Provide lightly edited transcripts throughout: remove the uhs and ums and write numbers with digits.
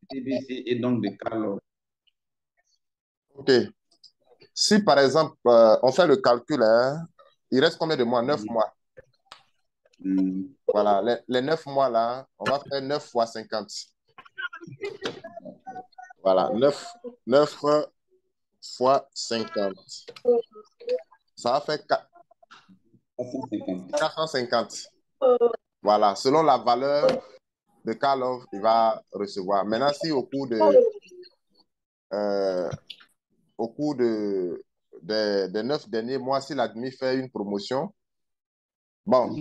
TBC et donc de Karlov. OK. Si, par exemple, on fait le calcul, hein, il reste combien de mois? 9 mois. Voilà, les 9 mois là, on va faire 9 fois 50. Voilà, 9 fois 50. Ça va faire 450. 450. Voilà, selon la valeur de Karlov, il va recevoir. Maintenant, si au cours des 9 derniers mois, si l'admis fait une promotion, bon,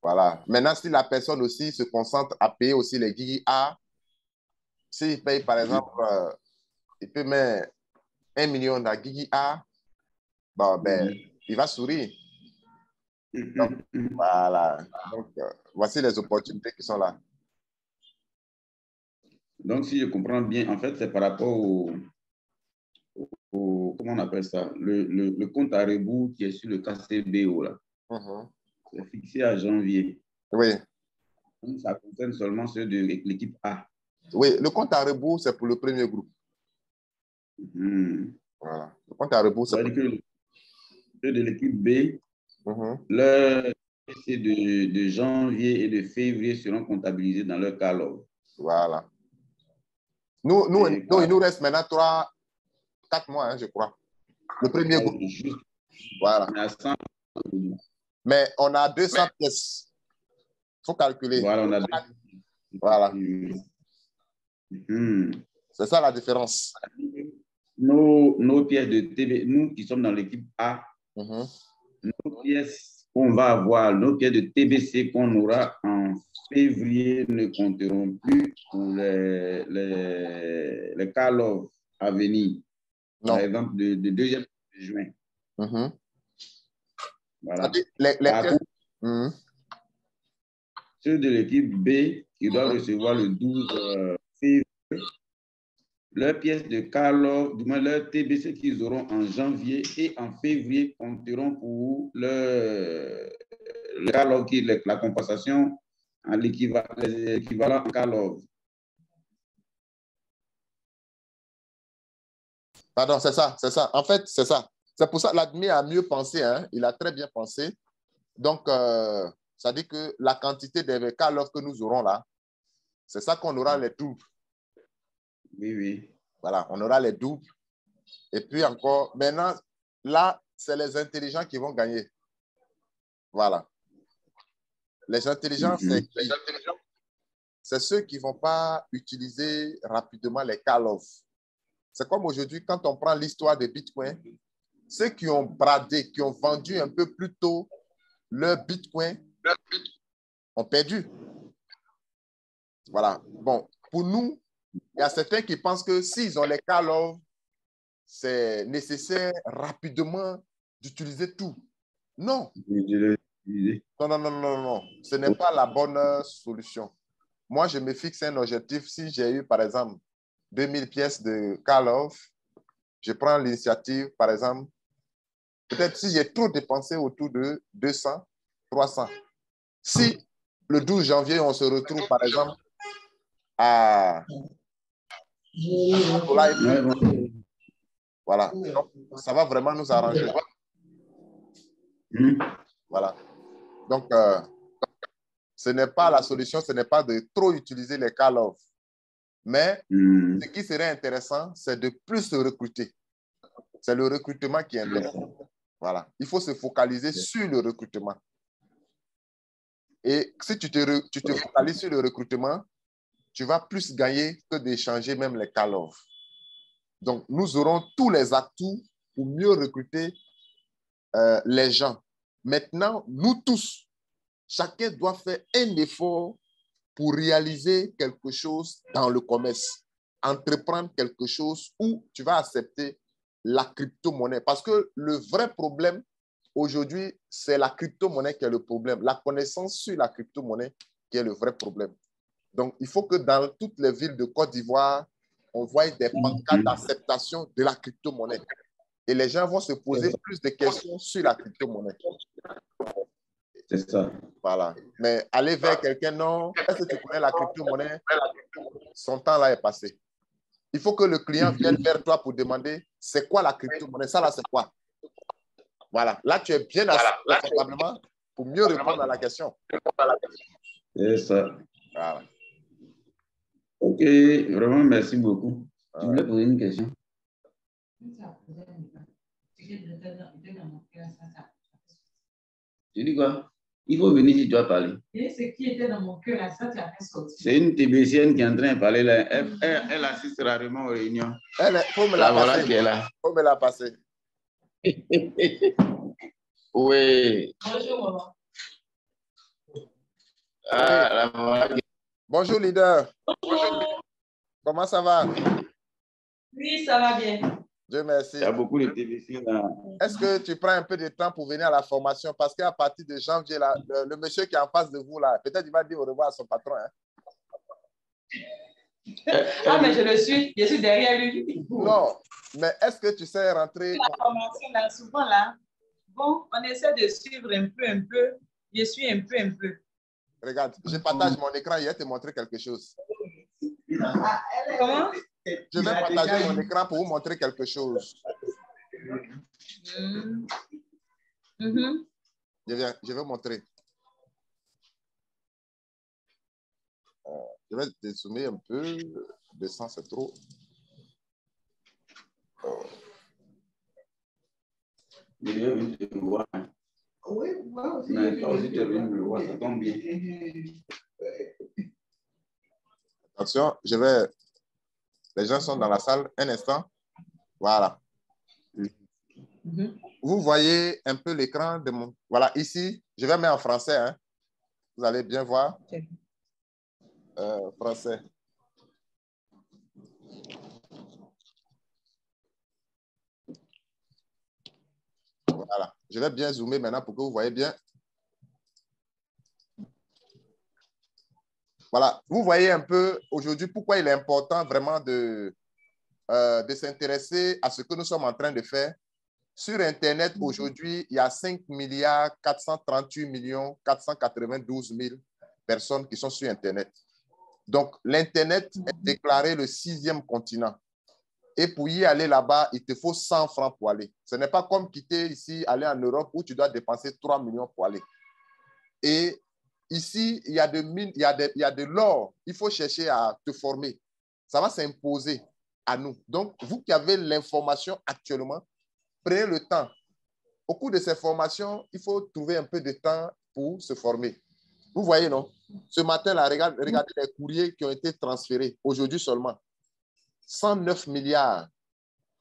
voilà. Maintenant, si la personne aussi se concentre à payer aussi les Guigui A, s'il paye, par exemple, il peut mettre 1 million dans Guigui A, bon, ben, il va sourire. Donc, voilà. Donc, voici les opportunités qui sont là. Donc, si je comprends bien, en fait, c'est par rapport comment on appelle ça, le compte à rebours qui est sur le KCBO, là. C'est fixé à janvier. Oui. Donc, ça concerne seulement ceux de l'équipe A. Oui, le compte à rebours, c'est pour le premier groupe. Voilà. Le compte à rebours, c'est pour... que ceux de l'équipe B, leur c'est de janvier et de février seront comptabilisés dans leur Karlov. Voilà. Nous, il nous reste maintenant 4 mois, hein, je crois. Le premier groupe. Juste, voilà. Mais on a 200 pièces. Il faut calculer. Voilà, on a... Voilà. C'est ça la différence. Nos pièces de TV, nous qui sommes dans l'équipe A, nos pièces qu'on va avoir, nos pièces de TBC qu'on aura en février ne compteront plus pour les Karlov à venir. Non. Par exemple, de 2e juin. Voilà. Par contre, ceux de l'équipe B qui doivent recevoir le 12 février, leurs pièces de Karlov, du moins leurs TBC qu'ils auront en janvier et en février compteront pour le Karlov, la compensation en l'équivalent en Karlov. Pardon, c'est ça, c'est ça. En fait, c'est ça. C'est pour ça que l'admis a mieux pensé, hein? Il a très bien pensé. Donc, ça dit que la quantité des Karlov que nous aurons là, c'est ça qu'on aura les doubles. Oui, oui. Voilà, on aura les doubles. Et puis encore, maintenant, là, c'est les intelligents qui vont gagner. Voilà. Les intelligents, c'est qui? C'est ceux qui ne vont pas utiliser rapidement les Karlov. C'est comme aujourd'hui, quand on prend l'histoire des Bitcoin, ceux qui ont bradé, qui ont vendu un peu plus tôt leur Bitcoin, ont perdu. Voilà. Bon, pour nous, il y a certains qui pensent que s'ils ont les Karlov, c'est nécessaire rapidement d'utiliser tout. Non. Non, non, non, non, non. Ce n'est pas la bonne solution. Moi, je me fixe un objectif. Si j'ai eu, par exemple, 2000 pièces de Karlov, je prends l'initiative, par exemple, peut-être si j'ai trop dépensé autour de 200, 300. Si le 12 janvier, on se retrouve, par exemple, à voilà. Donc, ça va vraiment nous arranger. Voilà. Donc, ce n'est pas la solution, ce n'est pas de trop utiliser les Karlov. Mais ce qui serait intéressant, c'est de plus se recruter. C'est le recrutement qui est intéressant. Voilà. Il faut se focaliser sur le recrutement. Et si tu te focalises sur le recrutement, tu vas plus gagner que d'échanger même les Karlov. Donc, nous aurons tous les atouts pour mieux recruter les gens. Maintenant, nous tous, chacun doit faire un effort pour réaliser quelque chose dans le commerce, entreprendre quelque chose où tu vas accepter la crypto-monnaie. Parce que le vrai problème aujourd'hui, c'est la crypto-monnaie qui est le problème. La connaissance sur la crypto-monnaie qui est le vrai problème. Donc, il faut que dans toutes les villes de Côte d'Ivoire, on voit des pancartes d'acceptation de la crypto-monnaie. Et les gens vont se poser plus de questions sur la crypto-monnaie. C'est ça. Voilà. Mais aller vers quelqu'un, non. Est-ce que tu connais la crypto-monnaie? Son temps là est passé. Il faut que le client vienne vers toi pour demander c'est quoi la crypto-monnaie? Ça là, c'est quoi? Voilà. Là, tu es bien assis confortablement pour mieux répondre à la question. C'est ça. Voilà. Ok, vraiment, merci beaucoup. Tu voulais poser une question? Tu dis quoi? Il faut venir si tu dois parler. Ce qui était dans mon cœur, là, ça, tu as fait sortir. C'est une TBCN qui est en train de parler là. Elle assiste rarement aux réunions. Faut me la passer. Voilà qui est là. Faut me la passer. Oui. Bonjour, maman. Ah, voilà. Bonjour, leader. Bonjour. Comment ça va? Oui, ça va bien. Dieu merci. Il y a beaucoup de TBC là. Est-ce que tu prends un peu de temps pour venir à la formation? Parce qu'à partir de janvier, là, le monsieur qui est en face de vous, là, peut-être il va dire au revoir à son patron. Hein? Ah, mais je suis derrière lui. Non, mais est-ce que tu sais rentrer? La formation, là, souvent, là, bon, on essaie de suivre un peu. Je suis un peu. Regarde, je partage mon écran, je vais te montrer quelque chose. Comment? Je vais partager mon écran pour vous montrer quelque chose. Je vais vous montrer. Je vais dézoomer un peu. Descends, c'est trop. Je vais venir te voir. Oui, moi aussi. Mais toi aussi, tu es venu me voir, ça tombe bien. Attention, les gens sont dans la salle. Un instant. Voilà. Vous voyez un peu l'écran de mon... Voilà, ici, je vais mettre en français. Hein. Vous allez bien voir. Français. Voilà. Je vais bien zoomer maintenant pour que vous voyez bien. Voilà. Vous voyez un peu aujourd'hui pourquoi il est important vraiment de s'intéresser à ce que nous sommes en train de faire. Sur Internet, aujourd'hui, il y a 5 438 492 000 personnes qui sont sur Internet. Donc, l'Internet est déclaré le 6e continent. Et pour y aller là-bas, il te faut 100 francs pour aller. Ce n'est pas comme quitter ici, aller en Europe où tu dois dépenser 3 millions pour aller. Et ici, il y a de l'or. Il faut chercher à te former. Ça va s'imposer à nous. Donc, vous qui avez l'information actuellement, prenez le temps. Au cours de ces formations, il faut trouver un peu de temps pour se former. Vous voyez, non? Ce matin-là, regardez les courriers qui ont été transférés, aujourd'hui seulement. 109 milliards.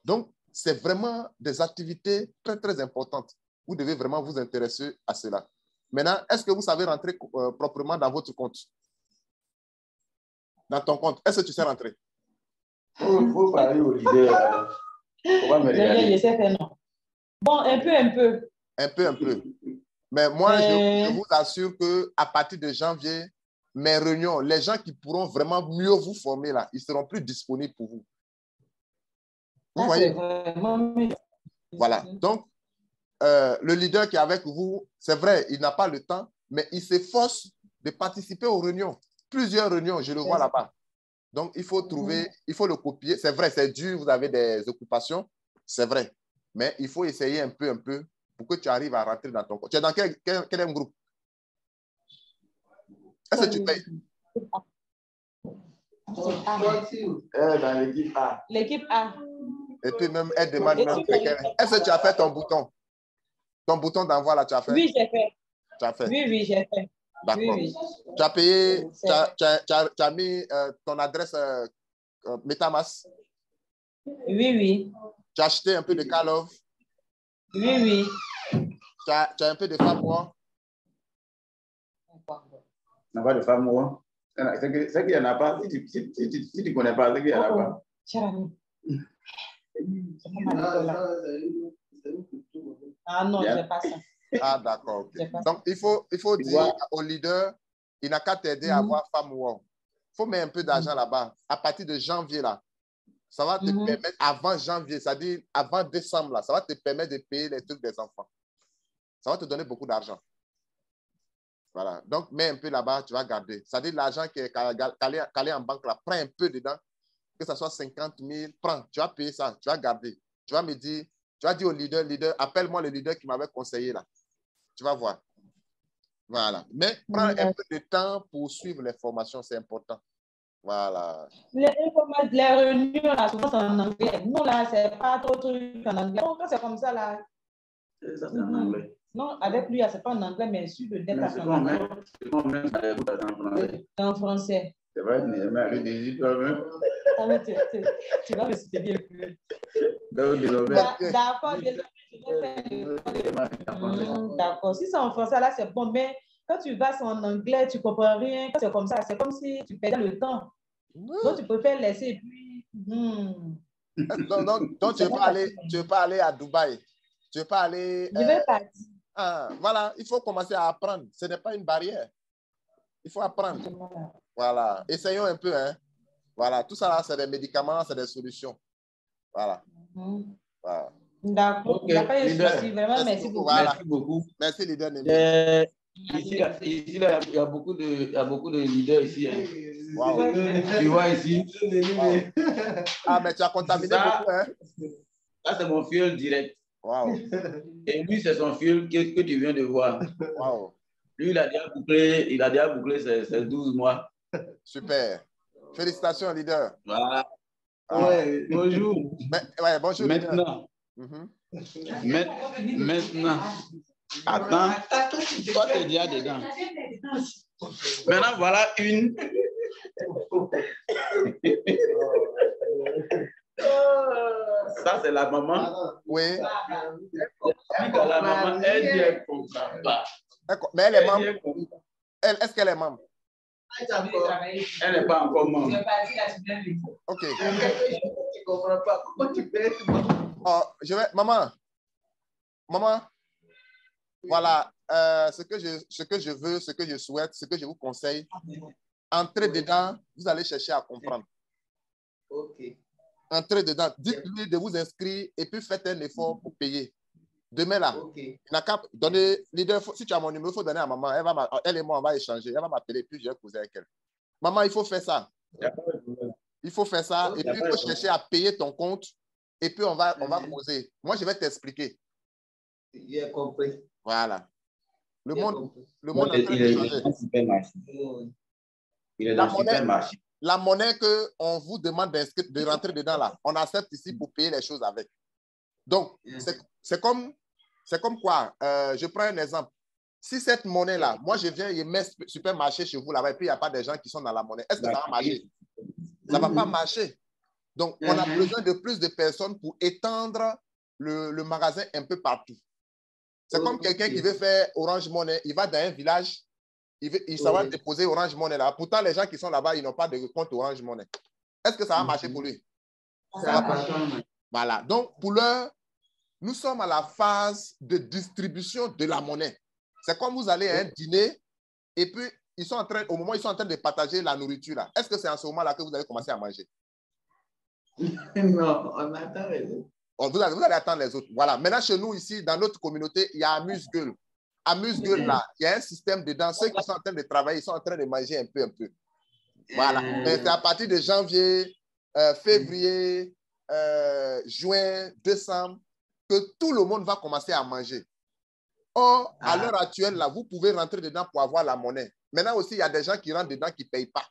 Donc, c'est vraiment des activités très, très importantes. Vous devez vraiment vous intéresser à cela. Maintenant, est-ce que vous savez rentrer proprement dans votre compte? Dans ton compte, est-ce que tu sais rentrer? Il faut parler au leader. Je sais faire non. Bon, un peu. Un peu. Mais moi, je vous assure qu'à partir de janvier, mes réunions, les gens qui pourront vraiment mieux vous former là, ils seront plus disponibles pour vous. Vous voyez? Voilà. Donc, le leader qui est avec vous, c'est vrai, il n'a pas le temps, mais il s'efforce de participer aux réunions. Plusieurs réunions, je le vois là-bas. Donc, il faut trouver, il faut le copier. C'est vrai, c'est dur, vous avez des occupations, c'est vrai. Mais il faut essayer un peu pour que tu arrives à rentrer dans ton compte. Tu es dans quel groupe? Est-ce que tu payes? Dans l'équipe A. L'équipe A. Et puis même, elle demande même est-ce que tu as fait ton bouton? Ton bouton d'envoi là, tu as fait? Oui, j'ai fait. Tu as fait? Oui, j'ai fait. D'accord. Oui. Tu as payé, tu as mis ton adresse MetaMask? Oui. Tu as acheté un peu de Call of? Oui. Tu as un peu de Famwa? Il n'y a pas de Famwa. C'est qu'il n'y en a pas. Si tu ne connais pas, c'est qu'il n'y en a pas. Ah non, je n'ai pas ça. Ah, d'accord. Okay. Donc, il faut dire au leader, il n'a qu'à t'aider à avoir Famwa. Il faut mettre un peu d'argent là-bas. À partir de janvier, là, ça va te permettre, avant janvier, c'est-à-dire avant décembre, là, ça va te permettre de payer les trucs des enfants. Ça va te donner beaucoup d'argent. Voilà. Donc, mets un peu là-bas, tu vas garder. C'est-à-dire l'argent qui est calé en banque, là, prends un peu dedans, que ce soit 50 000, prends, tu vas payer ça, tu vas garder. Tu vas me dire, tu vas dire au leader, appelle-moi le leader qui m'avait conseillé là. Tu vas voir. Voilà. Mais prends un peu de temps pour suivre les formations, c'est important. Voilà. Les réunions, là, souvent, c'est en anglais. Nous, là, c'est pas trop truc en anglais. Quand c'est comme ça, là. Ça, c'est en anglais. Non, avec lui, c'est pas en anglais, mais sur le net, c'est en français. En français. C'est vrai, mais le désir toi-même. Ah oui, tu vas me citer bien plus. D'accord, d'accord. Si c'est en français, là, c'est bon, mais quand tu vas en anglais, tu comprends rien. Quand c'est comme ça, c'est comme si tu perdais le temps. Donc, tu préfères laisser et puis... Donc tu ne veux pas aller à Dubaï. Tu ne veux pas aller... Je vais partir. Voilà, il faut commencer à apprendre. Ce n'est pas une barrière. Il faut apprendre. Voilà. Essayons un peu. Hein. Voilà. Tout ça, là, c'est des médicaments, c'est des solutions. Voilà. Voilà. D'accord. Okay. Vraiment, merci beaucoup. Voilà. Merci beaucoup. Merci, leader. Ici, là, il y a beaucoup de leaders ici. Hein. Wow. Tu vois ici. Wow. Ah, mais tu as contaminé beaucoup. Hein? Ça, c'est mon filleul direct. Wow. Et lui, c'est son filleul que tu viens de voir. Wow. Lui, il a déjà bouclé ses 12 mois. Super. Félicitations, leader. Voilà. Ah. Ouais, bonjour. Ouais, bonjour, maintenant. Maintenant. Attends. Toi, tu es déjà dedans. Maintenant, voilà une. Ça, c'est la maman. Oui. La maman, elle dit elle ne comprend pas. Mais elle est membre. Est-ce qu'elle est membre? Elle n'est pas encore membre. Ok. Tu ne comprends pas. Comment tu peux être membre? Oh, Maman, voilà, ce que je veux, ce que je souhaite, ce que je vous conseille, entrez dedans, vous allez chercher à comprendre. Ok. Entrez dedans, dites-lui de vous inscrire et puis faites un effort pour payer. Demain là, il n'a qu'à donner, si tu as mon numéro, il faut donner à maman. Elle et moi, on va échanger. Elle va m'appeler, puis je vais causer avec elle. Maman, il faut faire ça. Il faut faire ça et puis il faut chercher à payer ton compte et puis on va causer. Moi, je vais t'expliquer. J'ai compris. Voilà. Le monde il est dans un supermarché. Il est dans un supermarché. La monnaie qu'on vous demande de rentrer dedans là, on accepte ici pour payer les choses avec. Donc, c'est comme quoi, je prends un exemple. Si cette monnaie-là, moi je viens et mets supermarché chez vous là-bas et puis il n'y a pas de gens qui sont dans la monnaie, est-ce que ça va marcher? Ça ne va pas marcher. Donc, on a besoin de plus de personnes pour étendre le magasin un peu partout. C'est comme quelqu'un qui veut faire Orange Money, il va dans un village, il va déposer Orange Money là. Pourtant, les gens qui sont là-bas, ils n'ont pas de compte Orange Money. Est-ce que ça va marcher pour lui? Ça va marcher. Voilà. Donc, pour l'heure, nous sommes à la phase de distribution de la monnaie. C'est comme vous allez à un dîner et puis au moment où ils sont en train de partager la nourriture là. Est-ce que c'est en ce moment-là que vous allez commencer à manger? Non, on attend les autres. Vous allez attendre les autres. Voilà. Maintenant, chez nous, ici, dans notre communauté, il y a Amuse-Gueule. Amuse-Gueule, là, il y a un système dedans. Ceux qui sont en train de travailler, ils sont en train de manger un peu. Voilà. Mais c'est à partir de janvier, février, juin, décembre, que tout le monde va commencer à manger. Or, à l'heure actuelle, là, vous pouvez rentrer dedans pour avoir la monnaie. Maintenant aussi, il y a des gens qui rentrent dedans qui ne payent pas.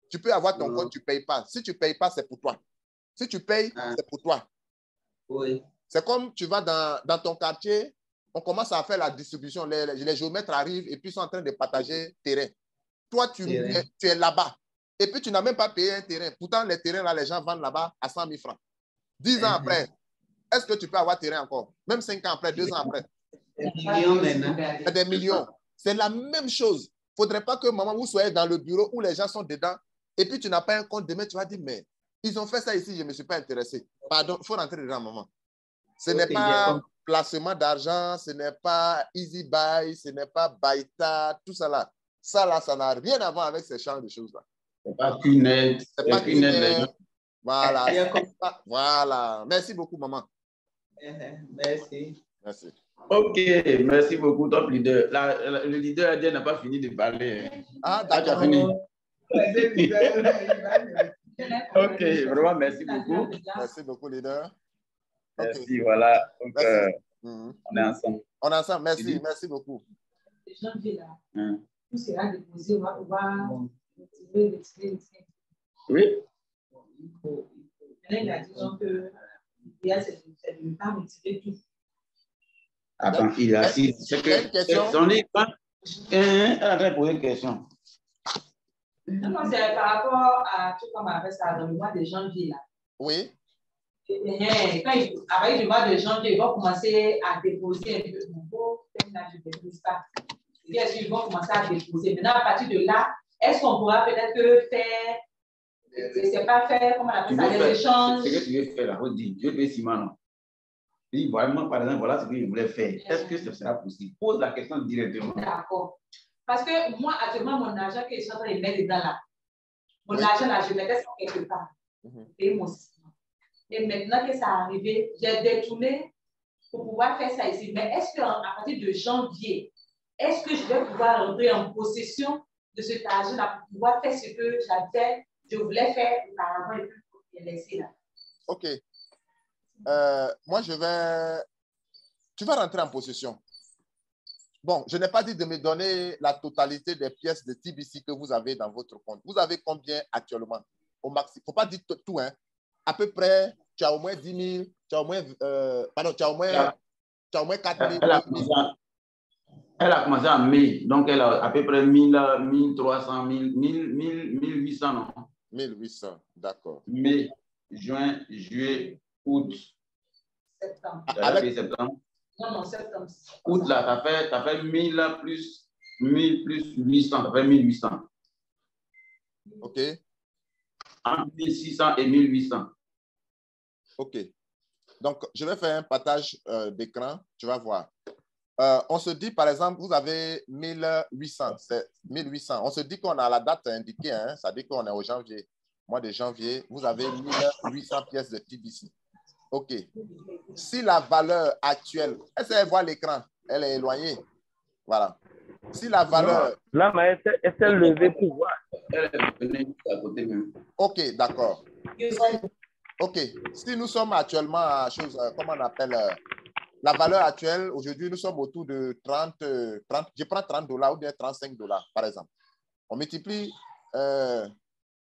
Tu peux avoir ton compte, tu ne payes pas. Si tu ne payes pas, c'est pour toi. Si tu payes, c'est pour toi. Oui. C'est comme tu vas dans ton quartier, on commence à faire la distribution. Les géomètres arrivent et puis sont en train de partager terrain. Toi, tu es là-bas. Et puis, tu n'as même pas payé un terrain. Pourtant, les terrains, là, les gens vendent là-bas à 100 000 francs. 10 ans après, est-ce que tu peux avoir terrain encore? Même 5 ans après, 2 ans après. Des millions maintenant. Des millions. C'est la même chose. Il ne faudrait pas que maman, vous soyez dans le bureau où les gens sont dedans et puis tu n'as pas un compte. Demain, tu vas dire, mais ils ont fait ça ici, je ne me suis pas intéressé. Pardon, il faut rentrer dedans, maman. Ce n'est pas placement d'argent, ce n'est pas Easy Buy, ce n'est pas Baïta, tout ça là. Ça là, ça n'a rien à voir avec ces genres de choses-là. Ce n'est pas qu'une aide. C'est pas qu'une aide. Voilà. Voilà. Merci beaucoup, maman. Merci. Merci. Ok, merci beaucoup, top leader. Le leader Adien n'a pas fini de parler. Ah, Ah, tu as d'accord. fini. Ok, vraiment, merci beaucoup. Merci beaucoup, leader. Ok, Merci, voilà. Donc, merci. on est ensemble. On est ensemble. Merci, dis? merci beaucoup. Janvier, là, Hein. tout sera déposé, on va pouvoir retirer. Oui. Maintenant, il a dit donc que c'est le temps de retirer tout. Attends, il a assis. C'est que Une question? son livre, elle a très posé une question. Non, non, c'est par rapport à tout comme on appelle ça dans le mois de janvier, là. Oui. À partir du mois de janvier, ils vont commencer à déposer un peu de nouveau. Là, je ne dépose pas. Ils vont commencer à déposer. Maintenant, à partir de là, est-ce qu'on pourra peut-être faire, c'est pas faire, comment on appelle ça, les échanges? C'est ce que tu veux faire là, redis. Je veux ciment, non? Oui, vraiment, par exemple, voilà ce que je voulais faire. Est-ce que ce sera possible? Pose la question directement. D'accord. Parce que moi, actuellement, mon argent que je suis en train de mettre dedans là, mon argent là, je mettais ça quelque part. Et mon système. Et maintenant que ça a arrivé, j'ai détourné pour pouvoir faire ça ici. Mais est-ce qu'à partir de janvier, est-ce que je vais pouvoir rentrer en possession de cet argent-là pour pouvoir faire ce que je voulais faire auparavant et puis laisser là? OK. Moi, tu vas rentrer en possession. Bon, je n'ai pas dit de me donner la totalité des pièces de TBC que vous avez dans votre compte. Vous avez combien actuellement? Au maximum. Il ne faut pas dire tout, hein. À peu près, tu as au moins 10 000, tu as au moins, tu as au moins 4 000. Elle a commencé en mai, donc elle a à peu près 1000, 1300, 1800, non? 1800, d'accord. Mai, juin, juillet, août. Septembre. Avec septembre. Non, septembre. Août, là, tu as fait 1000 plus 800, ça fait 1800. OK. Entre 1600 et 1800. OK. Donc, je vais faire un partage d'écran. Tu vas voir. On se dit, par exemple, vous avez 1800. C'est 1800. On se dit qu'on a la date indiquée. Hein, ça dit qu'on est au janvier. Mois de janvier, vous avez 1800 pièces de TBC. OK. Si la valeur actuelle, est-ce qu'elle voit l'écran? Elle est éloignée. Voilà. Si la valeur... Là, mais est-elle levée pour voir? Elle est venue à côté même. OK, d'accord. OK. Si nous sommes actuellement à chose, comment on appelle, la valeur actuelle, aujourd'hui, nous sommes autour de 30, je prends $30 ou bien $35, par exemple. On multiplie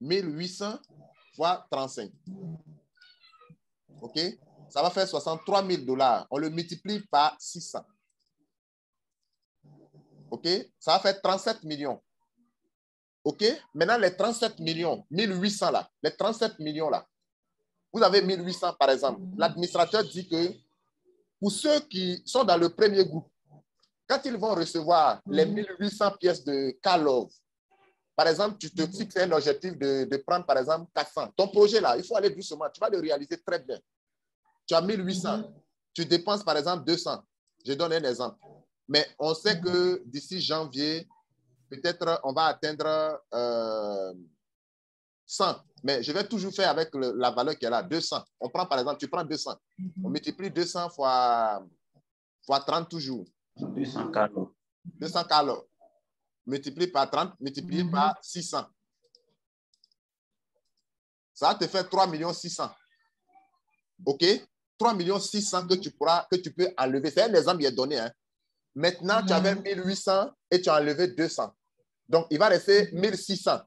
1800 fois 35. OK? Ça va faire $63 000. On le multiplie par 600. OK? Ça va faire 37 millions. OK? Maintenant, les 37 millions, 1800 là, les 37 millions là, vous avez 1800 par exemple. L'administrateur dit que pour ceux qui sont dans le premier groupe, quand ils vont recevoir les 1800 pièces de Karlov, par exemple, tu te fixes un objectif de prendre par exemple 400. Ton projet là, il faut aller doucement. Tu vas le réaliser très bien. Tu as 1800. Tu dépenses par exemple 200. Je donne un exemple. Mais on sait que d'ici janvier, peut-être on va atteindre 100. Mais je vais toujours faire avec la valeur qui est là, 200. On prend par exemple, tu prends 200. On multiplie 200 fois 30 toujours. 200 Karlov. 200 Karlov. Multiplié par 30, multiplié par 600. Ça va te faire 3 600 000. OK? 3 600 000 que tu peux enlever. C'est un exemple qui est donné. Hein? Maintenant, tu avais 1800 et tu as enlevé 200. Donc, il va rester 1600.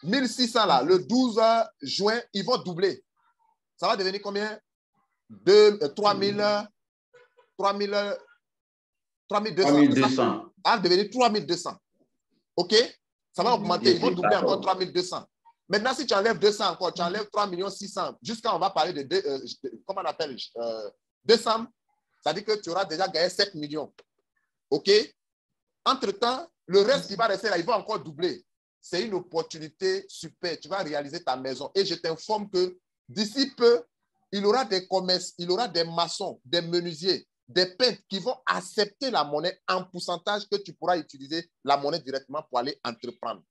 1600 là, le 12 juin, ils vont doubler. Ça va devenir combien? 3200. 3200. Ça va devenir 3200. OK? Ça va augmenter. Ils vont doubler encore 3200. Maintenant, si tu enlèves 200 encore, tu enlèves 3 600 000. Jusqu'à on va parler de comment on appelle, décembre, ça dit que tu auras déjà gagné 7 millions. OK? Entre-temps, le reste qui va rester là, il va encore doubler. C'est une opportunité super. Tu vas réaliser ta maison. Et je t'informe que d'ici peu, il y aura des commerces, il y aura des maçons, des menuisiers, des peintres qui vont accepter la monnaie en pourcentage que tu pourras utiliser la monnaie directement pour aller entreprendre.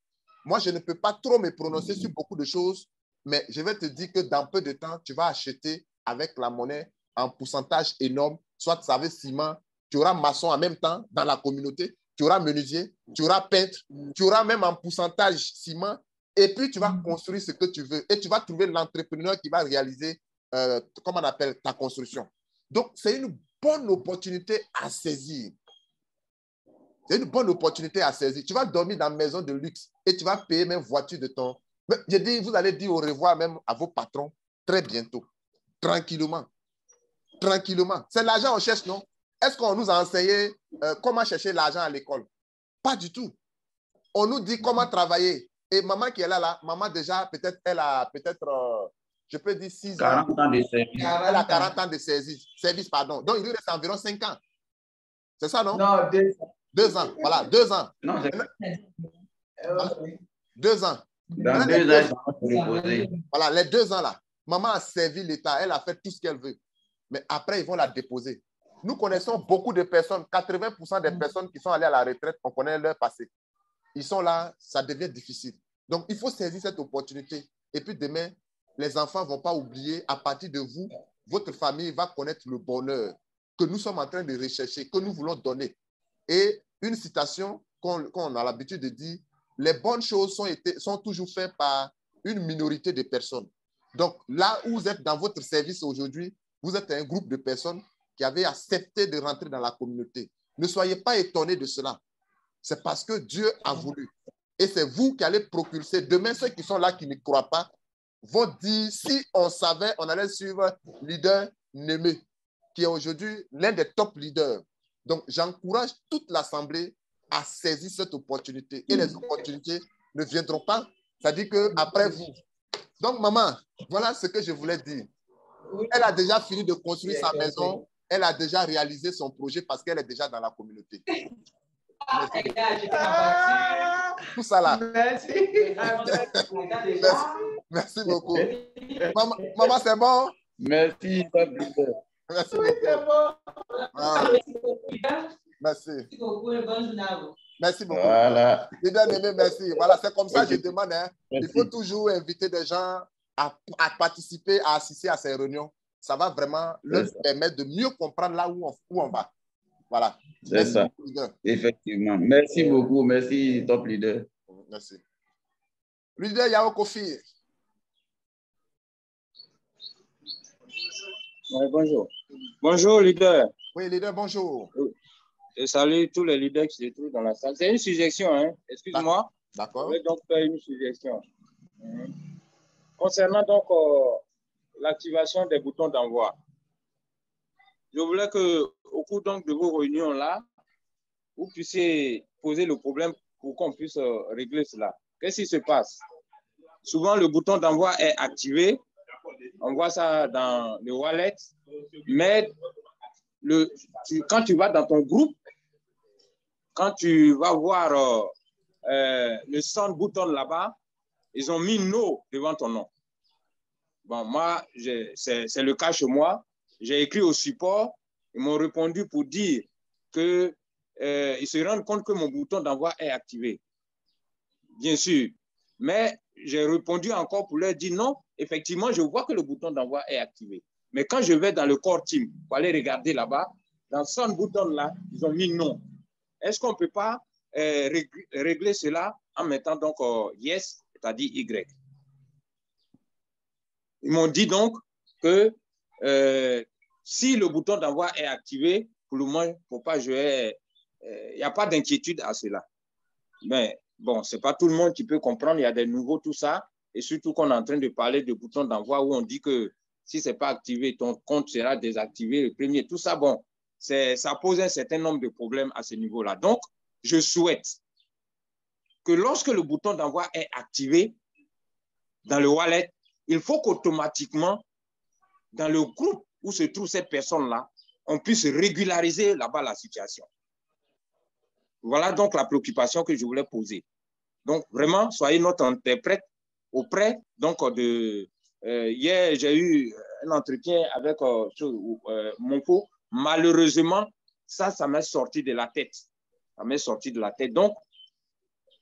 Moi, je ne peux pas trop me prononcer sur beaucoup de choses, mais je vais te dire que dans peu de temps, tu vas acheter avec la monnaie en pourcentage énorme, soit ça veut ciment, tu auras maçon en même temps dans la communauté, tu auras menuisier, tu auras peintre, tu auras même en pourcentage ciment, et puis tu vas construire ce que tu veux. Et tu vas trouver l'entrepreneur qui va réaliser, comment on appelle, ta construction. Donc, c'est une bonne opportunité à saisir. C'est une bonne opportunité à saisir. Tu vas dormir dans une maison de luxe et tu vas payer même voiture de ton... Je dis, vous allez dire au revoir même à vos patrons très bientôt. Tranquillement. Tranquillement. C'est l'argent qu'on cherche, non? Est-ce qu'on nous a enseigné comment chercher l'argent à l'école? Pas du tout. On nous dit comment travailler. Et maman qui est là, maman déjà, peut-être, elle a peut-être, je peux dire 6 ans. 40 ans de service. Elle a 40 ans de service, pardon. Donc, il lui reste environ 5 ans. C'est ça, non? Non, 2 ans. 2 ans, voilà, 2 ans. Non, c'est 2 ans. dans 2 ans, ils vont se reposer. Voilà, les 2 ans là. Maman a servi l'État, elle a fait tout ce qu'elle veut. Mais après, ils vont la déposer. Nous connaissons beaucoup de personnes, 80% des personnes qui sont allées à la retraite, on connaît leur passé. Ils sont là, ça devient difficile. Donc, il faut saisir cette opportunité. Et puis demain, les enfants ne vont pas oublier, à partir de vous, votre famille va connaître le bonheur que nous sommes en train de rechercher, que nous voulons donner. Et une citation qu'on a l'habitude de dire, les bonnes choses sont toujours faites par une minorité de personnes. Donc, là où vous êtes dans votre service aujourd'hui, vous êtes un groupe de personnes qui avaient accepté de rentrer dans la communauté. Ne soyez pas étonnés de cela. C'est parce que Dieu a voulu. Et c'est vous qui allez propulser. Demain, ceux qui sont là, qui ne croient pas, vont dire, si on savait, on allait suivre leader Némé, qui est aujourd'hui l'un des top leaders. Donc, j'encourage toute l'Assemblée à saisir cette opportunité. Et les opportunités ne viendront pas. Ça dit qu'après vous. Donc, maman, voilà ce que je voulais dire. Elle a déjà fini de construire sa maison. Elle a déjà réalisé son projet parce qu'elle est déjà dans la communauté. Tout ça là. Merci. Merci beaucoup. Maman, c'est bon? Merci. Merci Oui, beaucoup. c'est bon. Ah, merci. Merci beaucoup. Voilà. Leader Némé, merci. Voilà, c'est comme ça que je demande. Hein. Il faut toujours inviter des gens à participer, à assister à ces réunions. Ça va vraiment leur permettre de mieux comprendre là où on va. Voilà. C'est ça. Effectivement. Merci beaucoup. Merci, top leader. Merci. Leader Yao Kofi. Ouais, bonjour. Bonjour, leader. Oui, leader, bonjour. Je salue tous les leaders qui se trouvent dans la salle. C'est une suggestion, hein? Excuse-moi. D'accord. Je vais donc faire une suggestion. Concernant donc l'activation des boutons d'envoi. Je voulais qu'au cours donc de vos réunions là, vous puissiez poser le problème pour qu'on puisse régler cela. Qu'est-ce qui se passe? Souvent, le bouton d'envoi est activé. On voit ça dans le wallet. Mais quand tu vas dans ton groupe, quand tu vas voir le send bouton là-bas, ils ont mis no devant ton nom. Bon, moi, c'est le cas chez moi. J'ai écrit au support. Ils m'ont répondu pour dire qu'ils se rendent compte que mon bouton d'envoi est activé. Bien sûr. Mais j'ai répondu encore pour leur dire non. Effectivement, je vois que le bouton d'envoi est activé. Mais quand je vais dans le core team, pour aller regarder là-bas, dans ce bouton-là, ils ont mis non. Est-ce qu'on ne peut pas régler cela en mettant donc yes, c'est-à-dire Y? Ils m'ont dit donc que si le bouton d'envoi est activé, pour le moment, il ne faut pas jouer. Il n'y a pas d'inquiétude à cela. Mais bon, ce n'est pas tout le monde qui peut comprendre. Il y a des nouveaux, tout ça. Et surtout qu'on est en train de parler de bouton d'envoi où on dit que si ce n'est pas activé, ton compte sera désactivé le premier. Tout ça, bon, ça pose un certain nombre de problèmes à ce niveau-là. Donc, je souhaite que lorsque le bouton d'envoi est activé dans le wallet, il faut qu'automatiquement, dans le groupe où se trouve cette personne-là, on puisse régulariser là-bas la situation. Voilà donc la préoccupation que je voulais poser. Donc, vraiment, soyez notre interprète auprès donc, de... hier, j'ai eu un entretien avec Monko. Malheureusement, ça m'est sorti de la tête. Ça m'est sorti de la tête. Donc,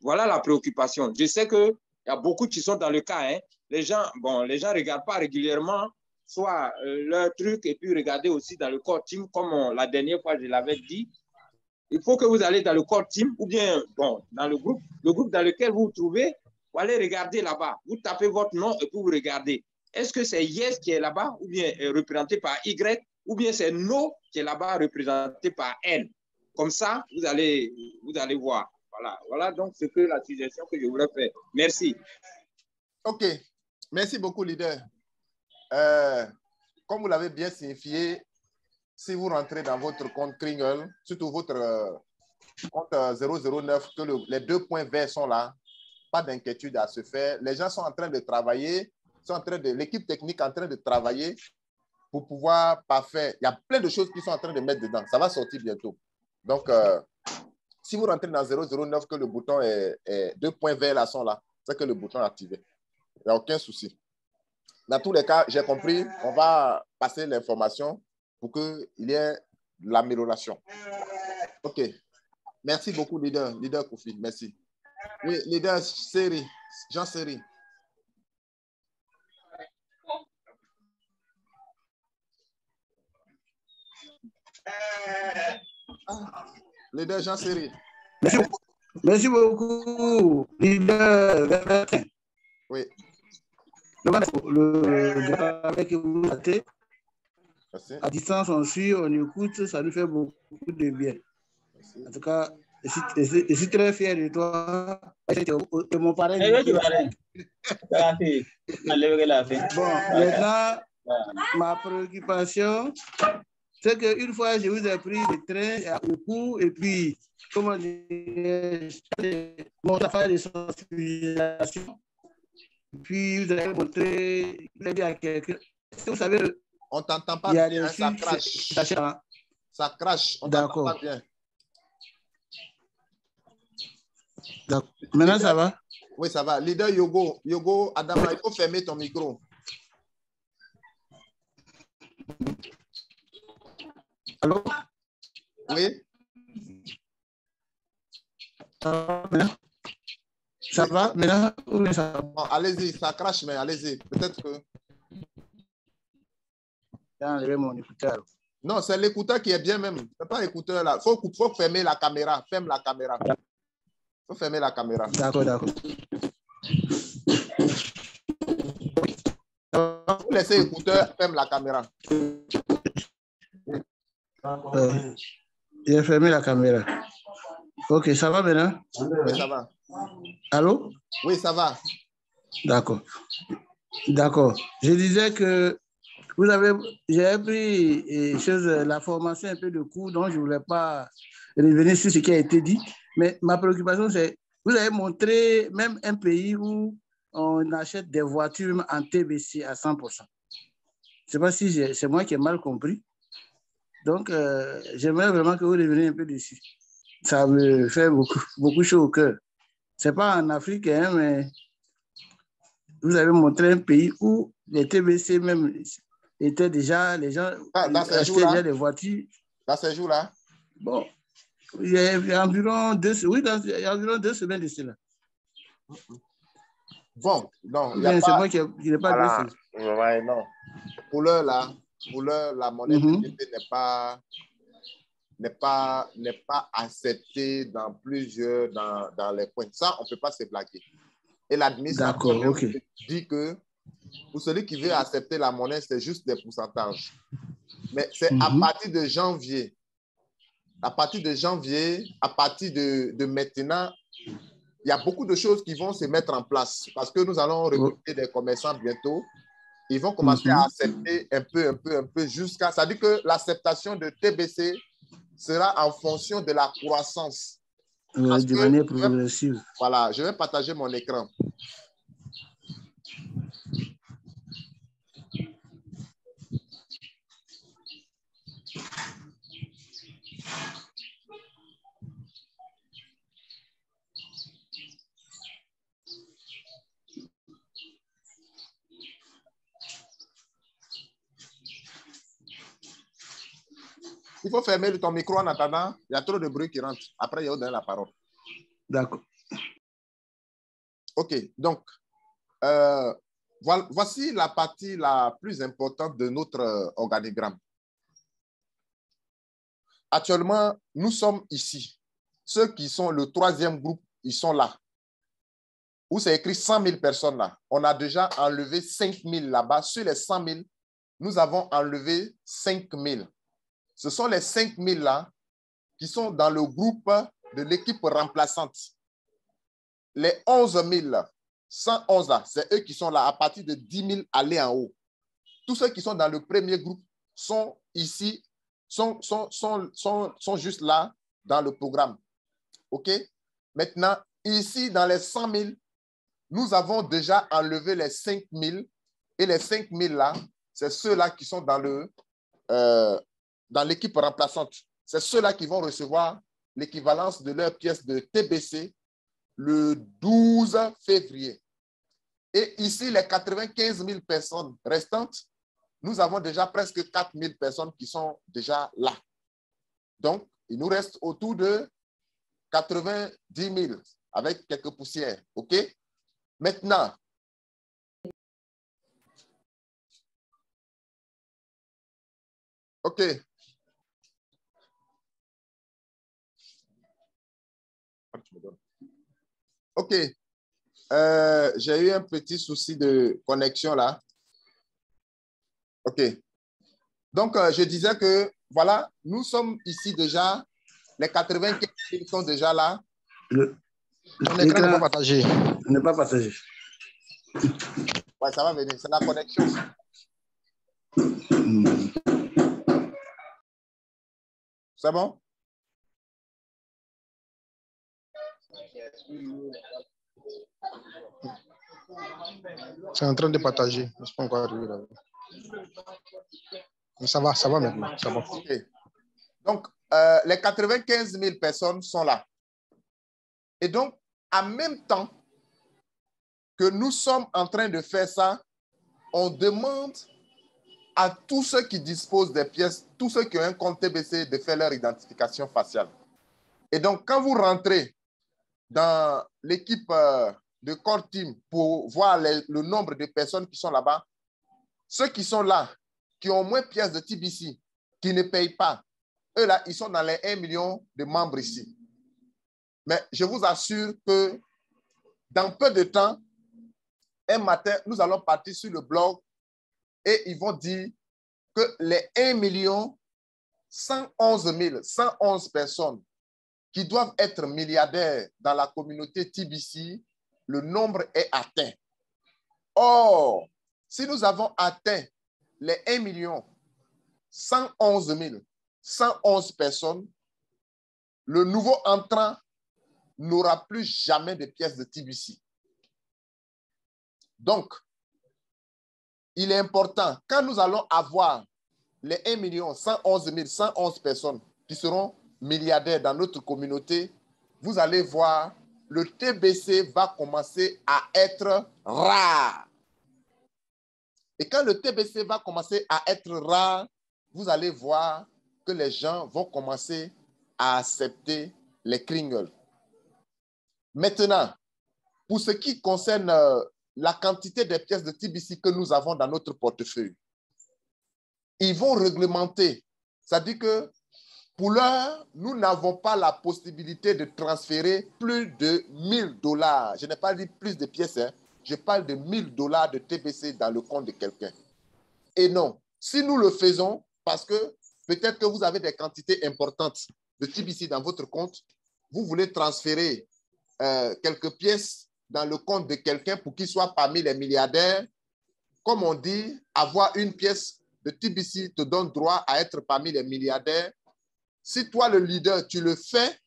voilà la préoccupation. Je sais qu'il y a beaucoup qui sont dans le cas. Hein. Les gens ne regardent pas régulièrement soit leur truc et puis regarder aussi dans le core team, comme la dernière fois je l'avais dit. Il faut que vous allez dans le core team ou bien bon, dans le groupe dans lequel vous vous trouvez, vous allez regarder là-bas. Vous tapez votre nom et puis vous regardez. Est-ce que c'est Yes qui est là-bas ou bien représenté par Y ou bien c'est No qui est là-bas représenté par N. Comme ça, vous allez voir. Voilà donc ce que la suggestion que je voulais faire. Merci. OK. Merci beaucoup, leader. Comme vous l'avez bien signifié, si vous rentrez dans votre compte Kringle, surtout votre compte 009, que les 2 points verts sont là, pas d'inquiétude à se faire. Les gens sont en train de travailler, l'équipe technique est en train de travailler pour pouvoir parfaire. Il y a plein de choses qui sont en train de mettre dedans. Ça va sortir bientôt. Donc, si vous rentrez dans 009, que le bouton est 2 points verts là sont là, c'est que le bouton est activé. Il n'y a aucun souci. Dans tous les cas, j'ai compris, on va passer l'information pour qu'il y ait de l'amélioration. OK. Merci beaucoup, leader Kofi. Merci. Oui, leader Seri, Jean Seri. Leader Jean Seri. Merci beaucoup, leader. Oui. Le travail que vous faites, à distance, on suit, on écoute, ça nous fait beaucoup de bien. Merci. En tout cas, je suis très fier de toi. Et mon parrain. Bon, maintenant, ma préoccupation, c'est qu'une fois, je vous ai pris le train au cours et puis, comment dire, mon affaire de sensibilisation. Puis, vous avez montré, vous avez dit à quelqu'un, est-ce que vous savez, on ne t'entend pas bien, bien, ça crache. Ça crache, on ne t'entend pas bien. Maintenant, ça va? Oui, ça va. Leader Yogo, Adama, il faut fermer ton micro. Allô? Oui? Ça va maintenant? Oui, ça va. Bon, allez-y, ça crache, mais allez-y. Peut-être que... J'ai enlevé mon écouteur. Non, c'est l'écouteur qui est bien même. C'est pas l'écouteur là. Faut fermer la caméra. Ferme la caméra. Faut fermer la caméra. D'accord, d'accord. Vous laissez l'écouteur, ferme la caméra. J'ai fermé la caméra. Ok, ça va maintenant? Oui, ça va. Allô? Oui, ça va. D'accord. D'accord. Je disais que j'ai pris la formation un peu de cours, donc je ne voulais pas revenir sur ce qui a été dit. Mais ma préoccupation, c'est, vous avez montré même un pays où on achète des voitures en TBC à 100%. Je ne sais pas si c'est moi qui ai mal compris. Donc, j'aimerais vraiment que vous reveniez un peu dessus. Ça me fait beaucoup chaud au cœur. Ce n'est pas en Afrique, hein, mais vous avez montré un pays où les TBC même étaient déjà, les gens achetaient déjà des voitures. Dans ces jours-là? Bon, il y a environ 2 semaines de cela. Bon, non, il n'y a pas... C'est moi qui n'ai pas voilà. Ouais, non. Pour l'heure, là, la monnaie n'est pas acceptée dans plusieurs, dans les points. Ça, on ne peut pas se blaguer. Et l'administration dit que pour celui qui veut accepter la monnaie, c'est juste des pourcentages. Mais c'est à partir de janvier. À partir de maintenant, il y a beaucoup de choses qui vont se mettre en place parce que nous allons recruter des commerçants bientôt. Ils vont commencer à accepter un peu jusqu'à... Ça veut dire que l'acceptation de TBC sera en fonction de la croissance. De manière progressive. Voilà, je vais partager mon écran. Il faut fermer ton micro en attendant. Il y a trop de bruit qui rentre. Après, il y a donner la parole. D'accord. OK. Donc, Voici la partie la plus importante de notre organigramme. Actuellement, nous sommes ici. Ceux qui sont le troisième groupe, ils sont là. Où c'est écrit 100 000 personnes là. On a déjà enlevé 5 000 là-bas. Sur les 100 000, nous avons enlevé 5 000. Ce sont les 5 000 là qui sont dans le groupe de l'équipe remplaçante. Les 11 000 là, 111 là, c'est eux qui sont là à partir de 10 000 aller en haut. Tous ceux qui sont dans le premier groupe sont ici, sont juste là dans le programme. OK? Maintenant, ici, dans les 100 000, nous avons déjà enlevé les 5 000 et les 5 000 là, c'est ceux-là qui sont dans l'équipe remplaçante. C'est ceux-là qui vont recevoir l'équivalence de leur pièce de TBC le 12 février. Et ici, les 95 000 personnes restantes, nous avons déjà presque 4 000 personnes qui sont déjà là. Donc, il nous reste autour de 90 000 avec quelques poussières. OK? Maintenant, OK. OK. J'ai eu un petit souci de connexion là. OK. Donc, je disais que, voilà, nous sommes ici déjà. Les 95 000 sont déjà là. Ton écran n'est pas partagé. N'est pas partagé. Ouais, ça va venir. C'est la connexion. C'est bon? C'est en train de partager. Je ne suis pas encore arrivé là. Mais ça va maintenant. Ça va. Okay. Donc, les 95 000 personnes sont là. Et donc, en même temps que nous sommes en train de faire ça, on demande à tous ceux qui disposent des pièces, tous ceux qui ont un compte TBC, de faire leur identification faciale. Et donc, quand vous rentrez dans l'équipe de Core Team pour voir le nombre de personnes qui sont là-bas, ceux qui sont là, qui ont moins de pièces de TBC, qui ne payent pas, eux là, ils sont dans les 1 million de membres ici. Mais je vous assure que dans peu de temps, un matin, nous allons partir sur le blog et ils vont dire que les 1 million 111 personnes qui doivent être milliardaires dans la communauté TBC, le nombre est atteint. Or, si nous avons atteint les 1 million 111 personnes, le nouveau entrant n'aura plus jamais de pièces de TBC. Donc, il est important, quand nous allons avoir les 1 million 111 personnes qui seront milliardaires dans notre communauté, vous allez voir, le TBC va commencer à être rare. Et quand le TBC va commencer à être rare, vous allez voir que les gens vont commencer à accepter les Kringles. Maintenant, pour ce qui concerne la quantité de pièces de TBC que nous avons dans notre portefeuille, ils vont réglementer. C'est-à-dire que pour l'heure, nous n'avons pas la possibilité de transférer plus de 1 000 $. Je n'ai pas dit plus de pièces, hein. Je parle de 1 000 $ de TBC dans le compte de quelqu'un. Et non, si nous le faisons, parce que peut-être que vous avez des quantités importantes de TBC dans votre compte, vous voulez transférer quelques pièces dans le compte de quelqu'un pour qu'il soit parmi les milliardaires. Comme on dit, avoir une pièce de TBC te donne droit à être parmi les milliardaires. Si toi, le leader, tu le fais,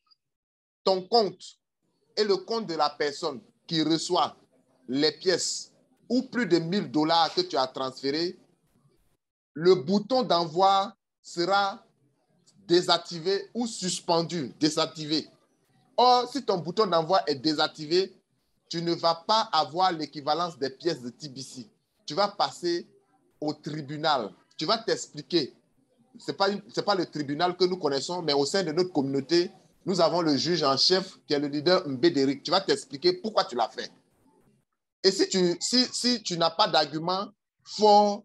ton compte et le compte de la personne qui reçoit les pièces ou plus de 1 000 $ que tu as transféré, le bouton d'envoi sera désactivé ou suspendu, désactivé. Or, si ton bouton d'envoi est désactivé, tu ne vas pas avoir l'équivalence des pièces de TBC. Tu vas passer au tribunal. Tu vas t'expliquer. Ce n'est pas le tribunal que nous connaissons, mais au sein de notre communauté, nous avons le juge en chef qui est le leader Mbédéric. Tu vas t'expliquer pourquoi tu l'as fait. Et si tu n'as pas d'argument fort,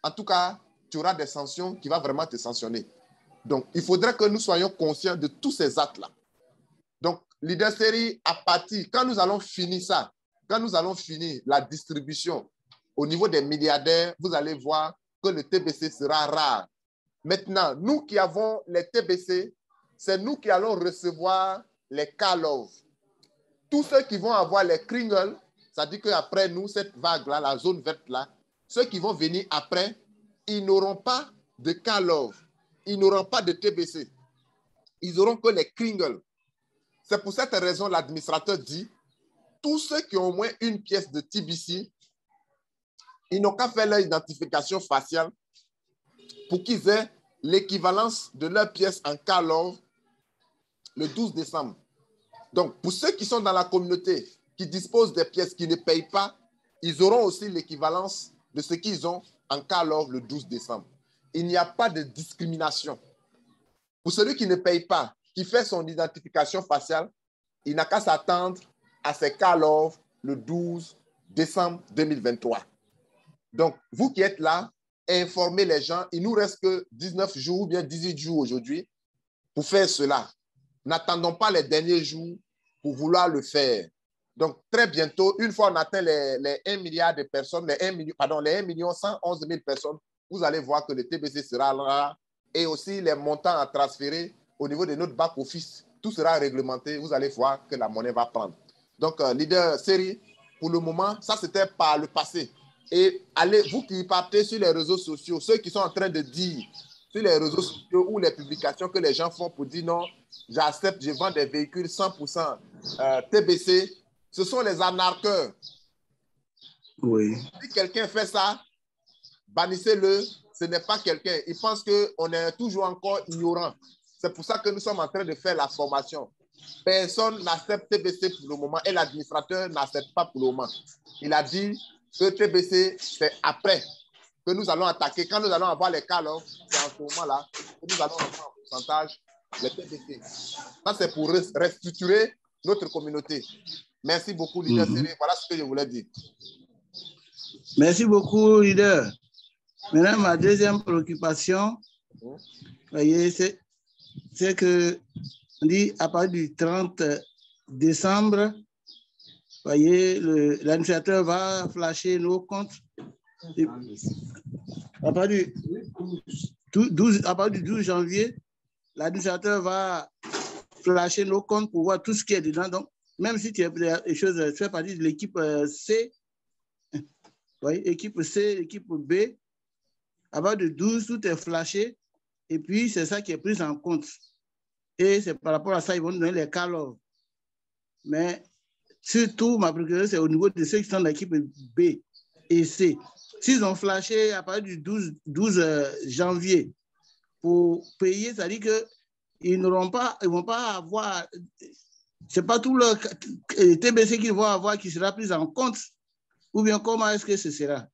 en tout cas, tu auras des sanctions qui vont vraiment te sanctionner. Donc, il faudrait que nous soyons conscients de tous ces actes-là. Donc, Leader Seri, à partir, quand nous allons finir ça, quand nous allons finir la distribution au niveau des milliardaires, vous allez voir que le TBC sera rare. Maintenant, nous qui avons les TBC, c'est nous qui allons recevoir les Karlov. Tous ceux qui vont avoir les Kringles, ça dit qu'après nous, cette vague-là, la zone verte-là, ceux qui vont venir après, ils n'auront pas de Karlov. Ils n'auront pas de TBC. Ils n'auront que les Kringles. C'est pour cette raison l'administrateur dit, tous ceux qui ont au moins une pièce de TBC, ils n'ont qu'à faire leur identification faciale pour qu'ils aient l'équivalence de leur pièce en Karlov le 12 décembre. Donc, pour ceux qui sont dans la communauté, qui disposent des pièces qui ne payent pas, ils auront aussi l'équivalence de ce qu'ils ont en Karlov le 12 décembre. Il n'y a pas de discrimination. Pour celui qui ne paye pas, qui fait son identification faciale, il n'a qu'à s'attendre à ses Karlov le 12 décembre 2023. Donc, vous qui êtes là, informez les gens. Il nous reste que 19 jours ou bien 18 jours aujourd'hui pour faire cela. N'attendons pas les derniers jours pour vouloir le faire. Donc, très bientôt, une fois on atteint les 1 milliard de personnes, les 1 million 111 000 personnes, vous allez voir que le TBC sera là et aussi les montants à transférer au niveau de notre back-office, tout sera réglementé. Vous allez voir que la monnaie va prendre. Donc, Leader Seri, pour le moment, ça c'était par le passé. Et allez, vous qui partez sur les réseaux sociaux, ceux qui sont en train de dire sur les réseaux sociaux ou les publications que les gens font pour dire non, j'accepte, je vends des véhicules 100% TBC, ce sont les arnaqueurs. Oui. Si quelqu'un fait ça, bannissez-le, ce n'est pas quelqu'un. Il pense qu'on est toujours encore ignorant. C'est pour ça que nous sommes en train de faire la formation. Personne n'accepte TBC pour le moment et l'administrateur n'accepte pas pour le moment. Il a dit que TBC, c'est après que nous allons attaquer. Quand nous allons avoir les cas, c'est en ce moment-là que nous allons avoir un pourcentage de TBC. Ça, c'est pour restructurer notre communauté. Merci beaucoup, Leader Seri. Voilà ce que je voulais dire. Merci beaucoup, Leader. Maintenant, ma deuxième préoccupation, voyez, c'est que on dit à partir du 30 décembre, voyez, l'administrateur va flasher nos comptes. À partir du 12 janvier, l'administrateur va flasher nos comptes pour voir tout ce qui est dedans. Donc, même si tu as des choses, tu fais partie de l'équipe C, voyez, équipe C, équipe B, à partir du 12, tout est flashé. Et puis, c'est ça qui est pris en compte. Et c'est par rapport à ça, ils vont nous donner les Karlov. Mais surtout, ma préoccupation, c'est au niveau de ceux qui sont dans l'équipe B et C. S'ils ont flashé à partir du 12 janvier pour payer, ça dit qu'ils ne vont pas avoir, c'est pas tout le TBC qu'ils vont avoir qui sera pris en compte, ou bien comment est-ce que ce sera?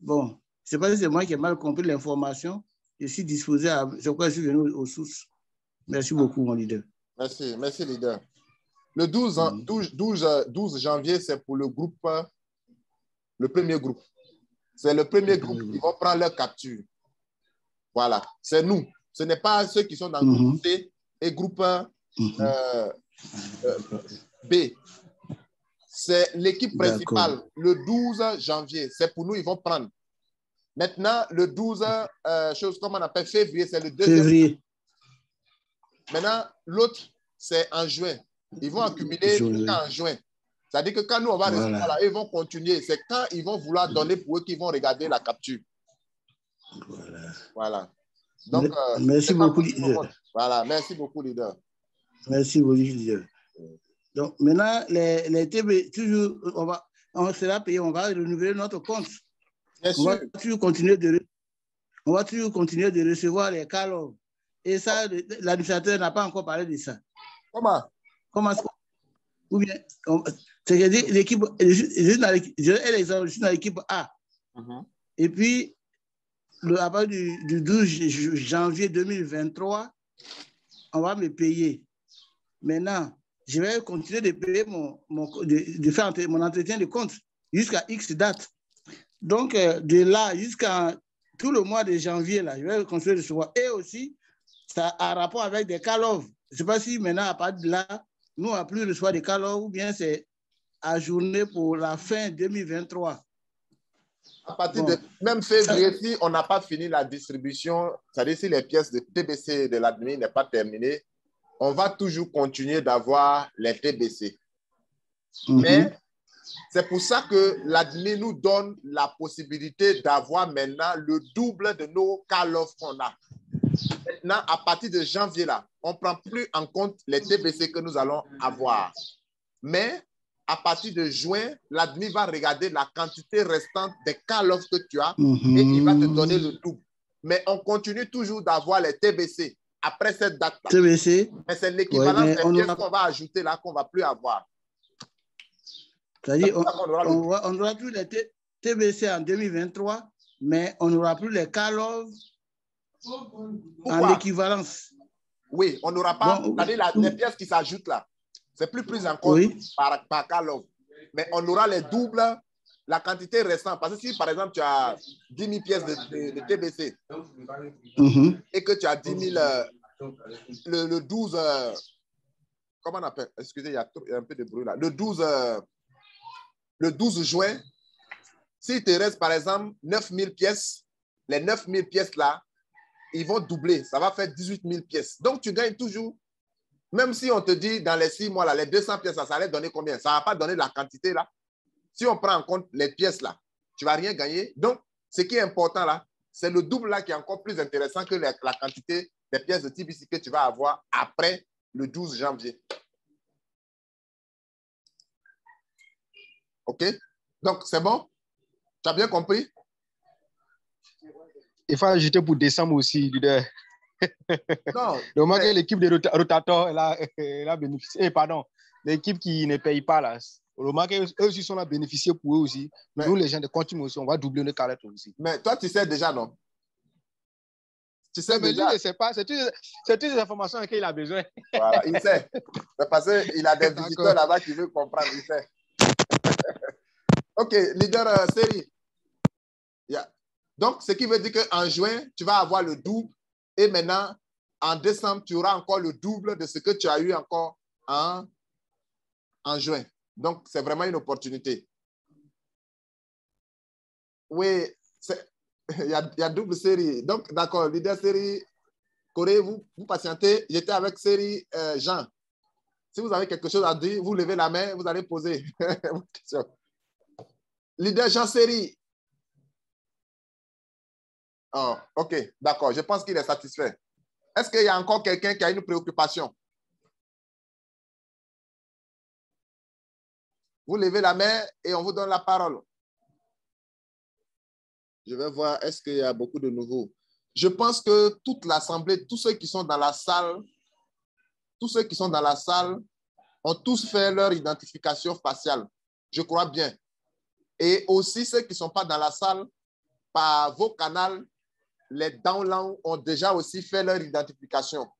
Bon, je ne sais pas si c'est moi qui ai mal compris l'information. Je suis disposé à, je crois que je suis venu aux sources. Merci beaucoup, mon leader. Merci, leader. Le 12 janvier, c'est pour le groupe, le premier groupe. C'est le premier groupe qui vont prendre leur capture. Voilà, c'est nous. Ce n'est pas ceux qui sont dans le groupe C et groupe B. C'est l'équipe principale. Le 12 janvier, c'est pour nous, ils vont prendre. Maintenant, le 12, chose comme on appelle février, c'est le deuxième. Février. Maintenant, l'autre, c'est en juin. Ils vont accumuler en juin. C'est-à-dire que quand nous, on va recevoir là, ils vont continuer. C'est quand ils vont vouloir donner pour eux qu'ils vont regarder la capture. Voilà. Donc, merci beaucoup, leader. Voilà, merci beaucoup, leader. Merci beaucoup, leader. Donc, maintenant, les TB, toujours, on sera payé, on va renouveler notre compte. On va toujours continuer de recevoir les Karlov. Et ça, l'administrateur n'a pas encore parlé de ça. Comment? Ou bien, c'est que l'équipe, je suis dans l'équipe A. Et puis, à partir du 12 janvier 2023, on va me payer. Maintenant, je vais continuer de payer de faire mon entretien de compte. jusqu'à X date. Donc, de là jusqu'à tout le mois de janvier, là, je vais continuer de recevoir. Et aussi, ça a rapport avec des call-off. Je ne sais pas si maintenant, à partir de là, nous, on n'a plus recevoir des call-off ou bien c'est ajourné pour la fin 2023. À partir de même février, si on n'a pas fini la distribution, c'est-à-dire si les pièces de TBC de l'admin n'est pas terminées, on va toujours continuer d'avoir les TBC. Mais c'est pour ça que l'admin nous donne la possibilité d'avoir maintenant le double de nos call-off qu'on a. Maintenant, à partir de janvier, là, on ne prend plus en compte les TBC que nous allons avoir. Mais à partir de juin, l'admin va regarder la quantité restante des call-off que tu as et il va te donner le double. Mais on continue toujours d'avoir les TBC après cette date-là. TBC. Mais c'est l'équivalent des pièces qu'on va ajouter là qu'on ne va plus avoir. C'est-à-dire on n'aura plus les TBC en 2023, mais on n'aura plus les call-off en équivalence. Oui, on n'aura pas, c'est-à-dire les pièces qui s'ajoutent là. C'est plus pris en compte par call-off. Mais on aura les doubles, la quantité restante. Parce que si, par exemple, tu as 10 000 pièces de TBC et que tu as 10 000, le 12, comment on appelle? Excusez, il y a un peu de bruit là. Le 12 juin, s'il te reste, par exemple, 9 000 pièces, les 9 000 pièces là, ils vont doubler. Ça va faire 18 000 pièces. Donc, tu gagnes toujours. Même si on te dit dans les 6 mois, là, les 200 pièces, ça allait donner combien? Ça ne va pas donner la quantité là. Si on prend en compte les pièces là, tu ne vas rien gagner. Donc, ce qui est important là, c'est le double là qui est encore plus intéressant que la quantité des pièces de TBC que tu vas avoir après le 12 janvier. OK? Donc, c'est bon? Tu as bien compris? Il faut ajouter pour décembre aussi, leader. Non. Donc, l'équipe de rotateurs, elle a bénéficié. Pardon, l'équipe qui ne paye pas là. Remarquez, eux aussi sont là bénéficiés pour eux aussi. Mais nous, les gens de continuer aussi, on va doubler nos carettes aussi. Mais toi, tu sais déjà, non? Tu sais mais déjà. lui, il ne sait pas. C'est toutes les informations auxquelles il a besoin. Voilà, il sait. C'est parce qu'il a des visiteurs là-bas qui veulent comprendre. Il sait. OK, leader série. Yeah. Donc, ce qui veut dire qu'en juin, tu vas avoir le double. Et maintenant, en décembre, tu auras encore le double de ce que tu as eu encore en juin. Donc, c'est vraiment une opportunité. Oui, il y a double série. Donc, d'accord, leader série, Corée, vous patientez. J'étais avec série Jean. Si vous avez quelque chose à dire, vous levez la main, vous allez poser vos questions. Leader Jean série. Oh, OK, d'accord. Je pense qu'il est satisfait. Est-ce qu'il y a encore quelqu'un qui a une préoccupation? Vous levez la main et on vous donne la parole. Je vais voir, est-ce qu'il y a beaucoup de nouveaux? Je pense que toute l'assemblée, tous ceux qui sont dans la salle, ont tous fait leur identification faciale. Je crois bien. Et aussi ceux qui ne sont pas dans la salle, par vos canaux, les downloads ont déjà aussi fait leur identification.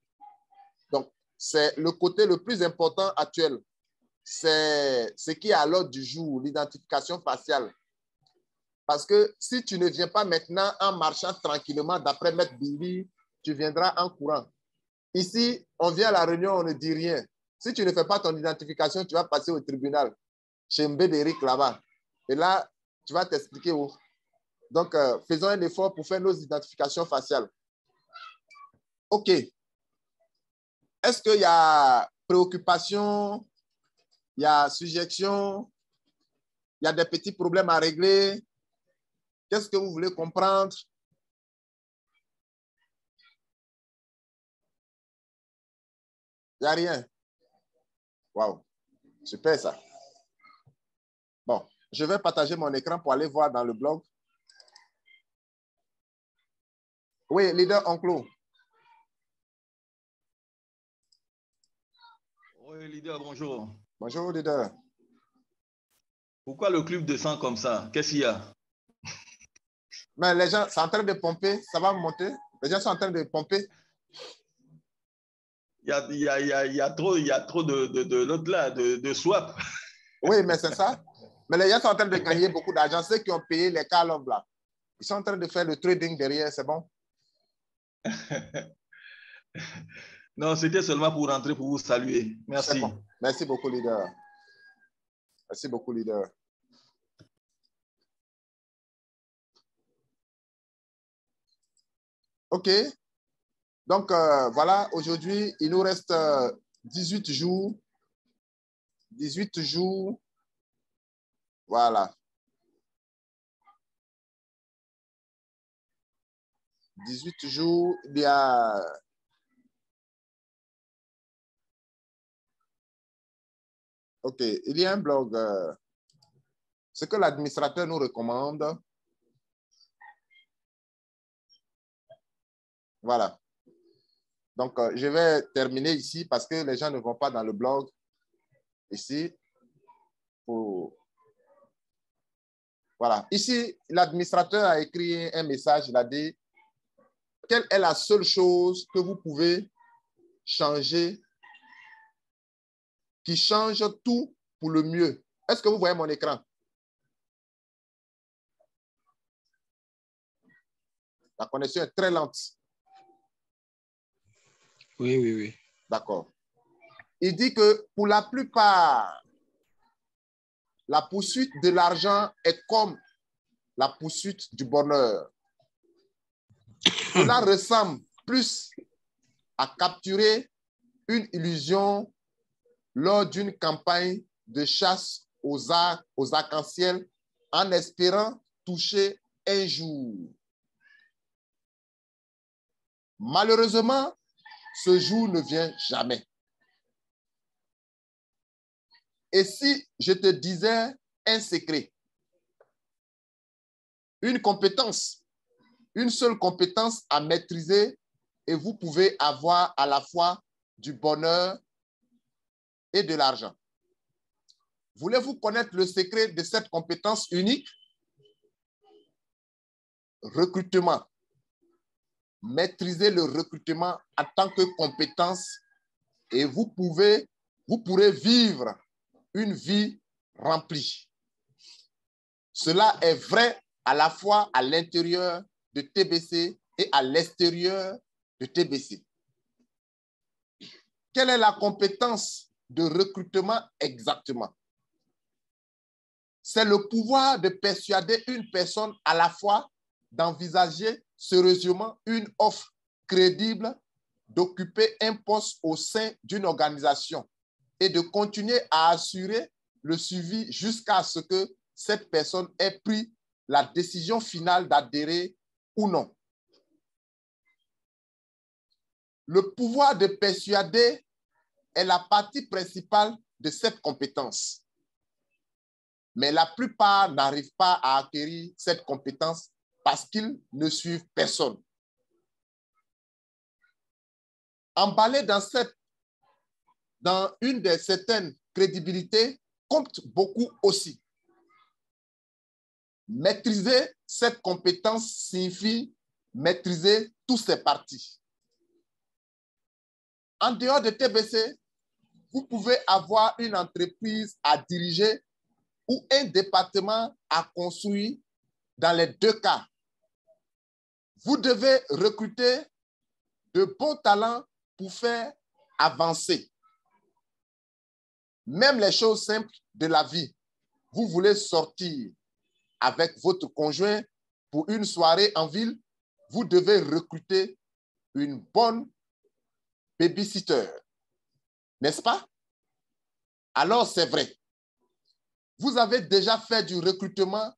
Donc, c'est le côté le plus important actuel. C'est ce qui est à l'ordre du jour, l'identification faciale. Parce que si tu ne viens pas maintenant en marchant tranquillement d'après Maître Billy, tu viendras en courant. Ici, on vient à la réunion, on ne dit rien. Si tu ne fais pas ton identification, tu vas passer au tribunal, chez Mbédéric là-bas. Et là, tu vas t'expliquer où. Donc, faisons un effort pour faire nos identifications faciales. OK. Est-ce qu'il y a préoccupation? Il y a suggestion? Il y a des petits problèmes à régler? Qu'est-ce que vous voulez comprendre? Il n'y a rien. Waouh. Super ça. Bon, je vais partager mon écran pour aller voir dans le blog. Oui, leader Enclos. Oui, leader, bonjour. Bonjour, leader. Pourquoi le club descend comme ça? Qu'est-ce qu'il y a? Mais les gens sont en train de pomper, ça va monter. Les gens sont en train de pomper. Il y a trop de l'autre là, de swap. Oui, mais c'est ça. Mais les gens sont en train de gagner beaucoup d'argent. Ceux qui ont payé les car love là, ils sont en train de faire le trading derrière, c'est bon? Non, c'était seulement pour rentrer pour vous saluer. Merci. Bon. Merci beaucoup, leader. Merci beaucoup, leader. OK. Donc, voilà, aujourd'hui, il nous reste 18 jours. 18 jours. Voilà. 18 jours, il y a... OK, il y a un blog. Ce que l'administrateur nous recommande. Voilà. Donc, je vais terminer ici parce que les gens ne vont pas dans le blog. Ici. Voilà. Ici, l'administrateur a écrit un message. Il a dit, quelle est la seule chose que vous pouvez changer qui change tout pour le mieux? Est-ce que vous voyez mon écran? La connexion est très lente. Oui, oui, oui. D'accord. Il dit que pour la plupart, la poursuite de l'argent est comme la poursuite du bonheur. Cela ressemble plus à capturer une illusion lors d'une campagne de chasse aux arcs-en-ciel en espérant toucher un jour. Malheureusement, ce jour ne vient jamais. Et si je te disais un secret, une compétence, une seule compétence à maîtriser et vous pouvez avoir à la fois du bonheur et de l'argent. Voulez-vous connaître le secret de cette compétence unique? Recrutement. Maîtrisez le recrutement en tant que compétence et vous pourrez vivre une vie remplie. Cela est vrai à la fois à l'intérieur de TBC et à l'extérieur de TBC. Quelle est la compétence de recrutement exactement? C'est le pouvoir de persuader une personne à la fois d'envisager sérieusement une offre crédible, d'occuper un poste au sein d'une organisation et de continuer à assurer le suivi jusqu'à ce que cette personne ait pris la décision finale d'adhérer ou non. Le pouvoir de persuader est la partie principale de cette compétence. Mais la plupart n'arrivent pas à acquérir cette compétence parce qu'ils ne suivent personne. Emballer dans une de certaines crédibilités compte beaucoup aussi. Maîtriser cette compétence signifie maîtriser tous ses parties. En dehors de TBC, vous pouvez avoir une entreprise à diriger ou un département à construire. Dans les deux cas, vous devez recruter de bons talents pour faire avancer. Même les choses simples de la vie. Vous voulez sortir avec votre conjoint pour une soirée en ville, vous devez recruter une bonne babysitter. N'est-ce pas? Alors, c'est vrai. Vous avez déjà fait du recrutement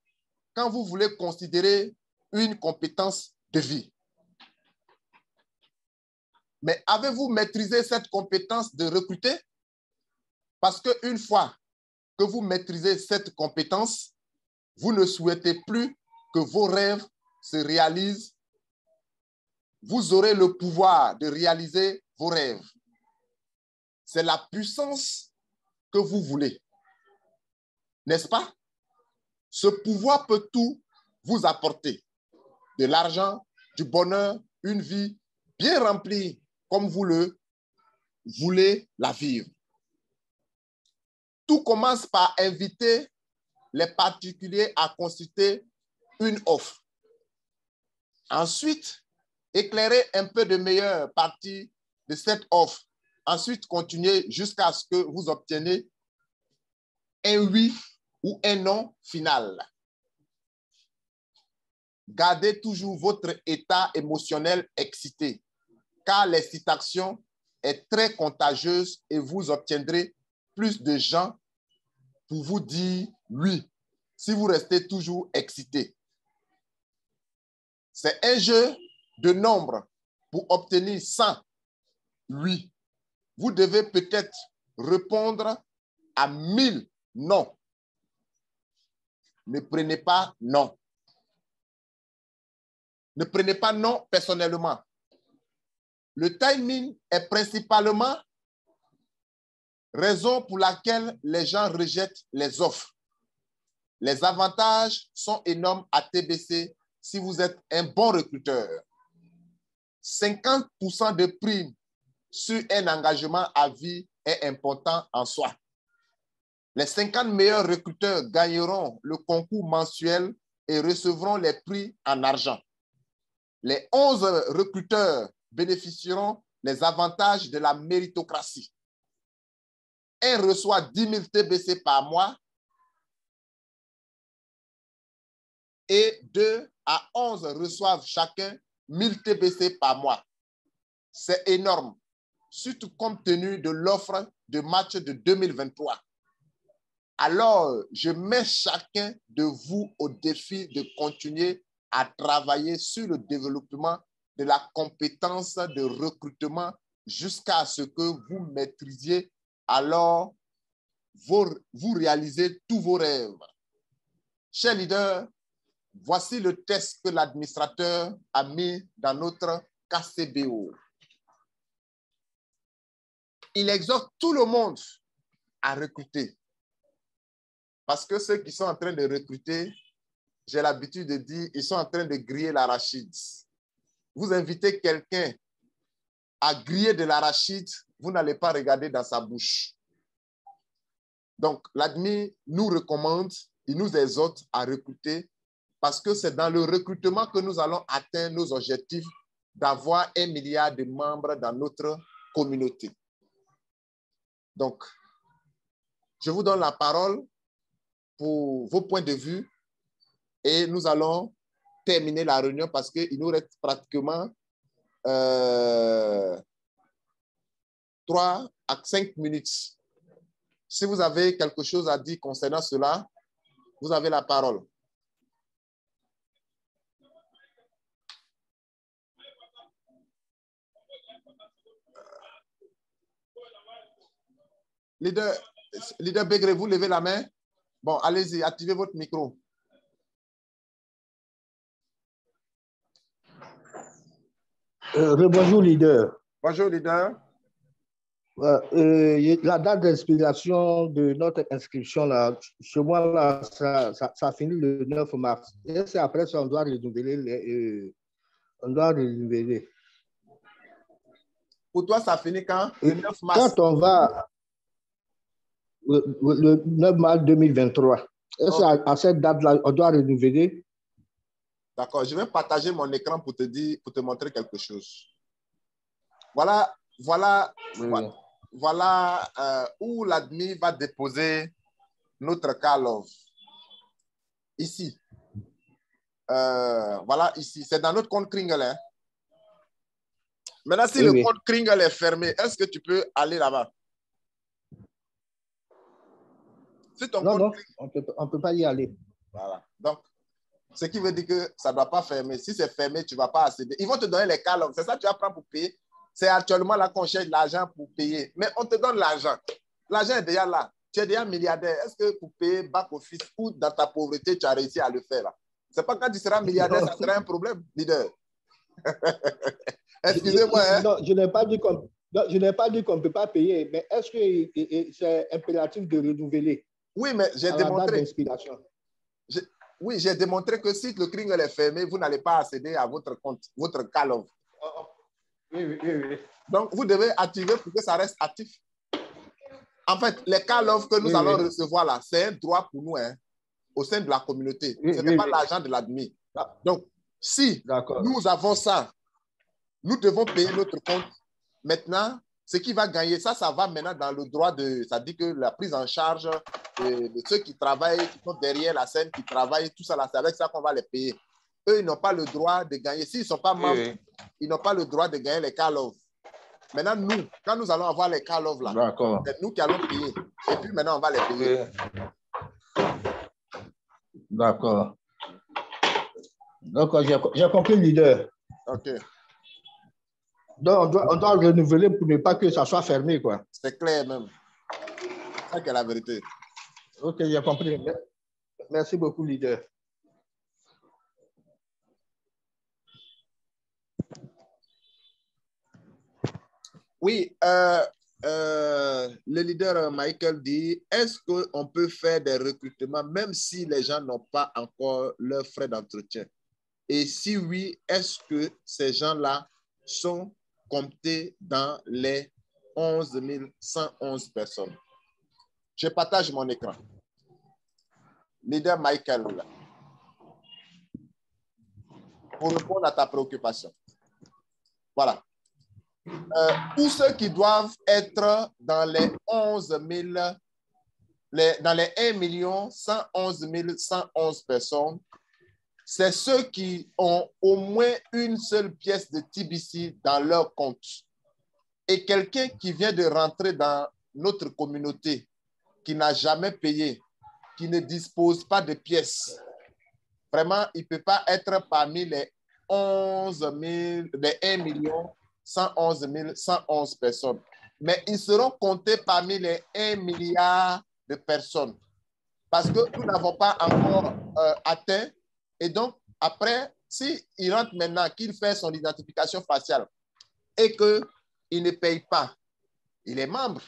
quand vous voulez considérer une compétence de vie. Mais avez-vous maîtrisé cette compétence de recruter? Parce qu'une fois que vous maîtrisez cette compétence, vous ne souhaitez plus que vos rêves se réalisent. Vous aurez le pouvoir de réaliser vos rêves. C'est la puissance que vous voulez. N'est-ce pas? Ce pouvoir peut tout vous apporter. De l'argent, du bonheur, une vie bien remplie comme vous le voulez la vivre. Tout commence par inviter les particuliers à consulter une offre. Ensuite, éclairez un peu de meilleure partie de cette offre. Ensuite, continuez jusqu'à ce que vous obteniez un oui ou un non final. Gardez toujours votre état émotionnel excité, car l'excitation est très contagieuse et vous obtiendrez plus de gens pour vous dire oui si vous restez toujours excité. C'est un jeu de nombres pour obtenir 100 oui. Vous devez peut-être répondre à 1000 non. Ne prenez pas non. Ne prenez pas non personnellement. Le timing est principalement raison pour laquelle les gens rejettent les offres. Les avantages sont énormes à TBC si vous êtes un bon recruteur. 50% de prime sur un engagement à vie est important en soi. Les 50 meilleurs recruteurs gagneront le concours mensuel et recevront les prix en argent. Les 11 recruteurs bénéficieront des avantages de la méritocratie. Un reçoit 10 000 TBC par mois et 2 à 11 reçoivent chacun 1000 TBC par mois. C'est énorme, surtout compte tenu de l'offre de match de 2023. Alors, je mets chacun de vous au défi de continuer à travailler sur le développement de la compétence de recrutement jusqu'à ce que vous maîtrisiez, alors vous réalisez tous vos rêves. Chers leaders, voici le test que l'administrateur a mis dans notre KCBO. Il exhorte tout le monde à recruter. Parce que ceux qui sont en train de recruter, j'ai l'habitude de dire, ils sont en train de griller l'arachide. Vous invitez quelqu'un à griller de l'arachide, vous n'allez pas regarder dans sa bouche. Donc, l'admin nous recommande, il nous exhorte à recruter parce que c'est dans le recrutement que nous allons atteindre nos objectifs d'avoir 1 milliard de membres dans notre communauté. Donc, je vous donne la parole pour vos points de vue et nous allons terminer la réunion parce qu'il nous reste pratiquement 3 à 5 minutes. Si vous avez quelque chose à dire concernant cela, vous avez la parole. Leader Begré, vous levez la main. Bon, allez-y, activez votre micro. Bonjour, leader. Bonjour, leader. La date d'inspiration de notre inscription, là, chez moi, là, ça finit le 9 mars. Et c'est après ça, on doit renouveler. Pour toi, ça finit quand? Le 9 mars. Quand on va, le 9 mars 2023. Et c'est à cette date-là, on doit renouveler. D'accord, je vais partager mon écran pour te dire, pour te montrer quelque chose. Voilà où l'admin va déposer notre call-off. Ici. Voilà, ici. C'est dans notre compte Kringle. Hein? Maintenant, si le compte Kringle est fermé, est-ce que tu peux aller là-bas? Si ton compte on ne peut pas y aller. Voilà. Donc, ce qui veut dire que ça ne doit pas fermer. Si c'est fermé, tu ne vas pas accéder. Ils vont te donner les call-off. C'est ça que tu vas prendre pour payer. C'est actuellement là qu'on cherche l'argent pour payer. Mais on te donne l'argent. L'argent est déjà là. Tu es déjà milliardaire. Est-ce que pour payer back-office ou dans ta pauvreté, tu as réussi à le faire là? Ce n'est pas quand tu seras milliardaire, ça sera un problème, leader. Excusez-moi. Hein? Non, je n'ai pas dit qu'on ne peut pas payer. Mais est-ce que c'est impératif de renouveler? Oui, mais j'ai démontré. Oui, j'ai démontré que si le Kringle est fermé, vous n'allez pas accéder à votre compte, votre call-off. Oui. Donc, vous devez activer pour que ça reste actif. En fait, les call-off que nous allons recevoir là, c'est un droit pour nous. Hein. au sein de la communauté. Ce n'est pas l'argent de l'admin. Donc, si nous avons ça, nous devons payer notre compte. Maintenant, ce qui va gagner, ça va maintenant dans le droit de... Ça dit que la prise en charge de ceux qui travaillent, qui sont derrière la scène, qui travaillent, tout ça, c'est avec ça qu'on va les payer. Eux, ils n'ont pas le droit de gagner. S'ils ne sont pas membres, ils n'ont pas le droit de gagner les call-off. Maintenant, nous, quand nous allons avoir les call-off là, c'est nous qui allons payer. Et puis maintenant, on va les payer. D'accord. Donc, j'ai compris, leader. OK. Donc, on doit renouveler pour ne pas que ça soit fermé, quoi. C'est clair même. C'est ça qui est la vérité. OK, j'ai compris. Merci beaucoup, leader. Oui, le leader Michael dit, est-ce qu'on peut faire des recrutements même si les gens n'ont pas encore leurs frais d'entretien? Et si oui, est-ce que ces gens-là sont comptés dans les 11 111 personnes? Je partage mon écran. Leader Michael, pour répondre à ta préoccupation. Voilà. Tous ceux qui doivent être dans les 11 000, dans les 1 111 111 personnes, c'est ceux qui ont au moins une seule pièce de TBC dans leur compte. Et quelqu'un qui vient de rentrer dans notre communauté, qui n'a jamais payé, qui ne dispose pas de pièces, vraiment, il ne peut pas être parmi les 11 000, les 1 111 111 personnes. Mais ils seront comptés parmi les 1 milliard de personnes. Parce que nous n'avons pas encore atteint. Et donc, après, s'il rentre maintenant, qu'il fait son identification faciale et qu'il ne paye pas, il est membre.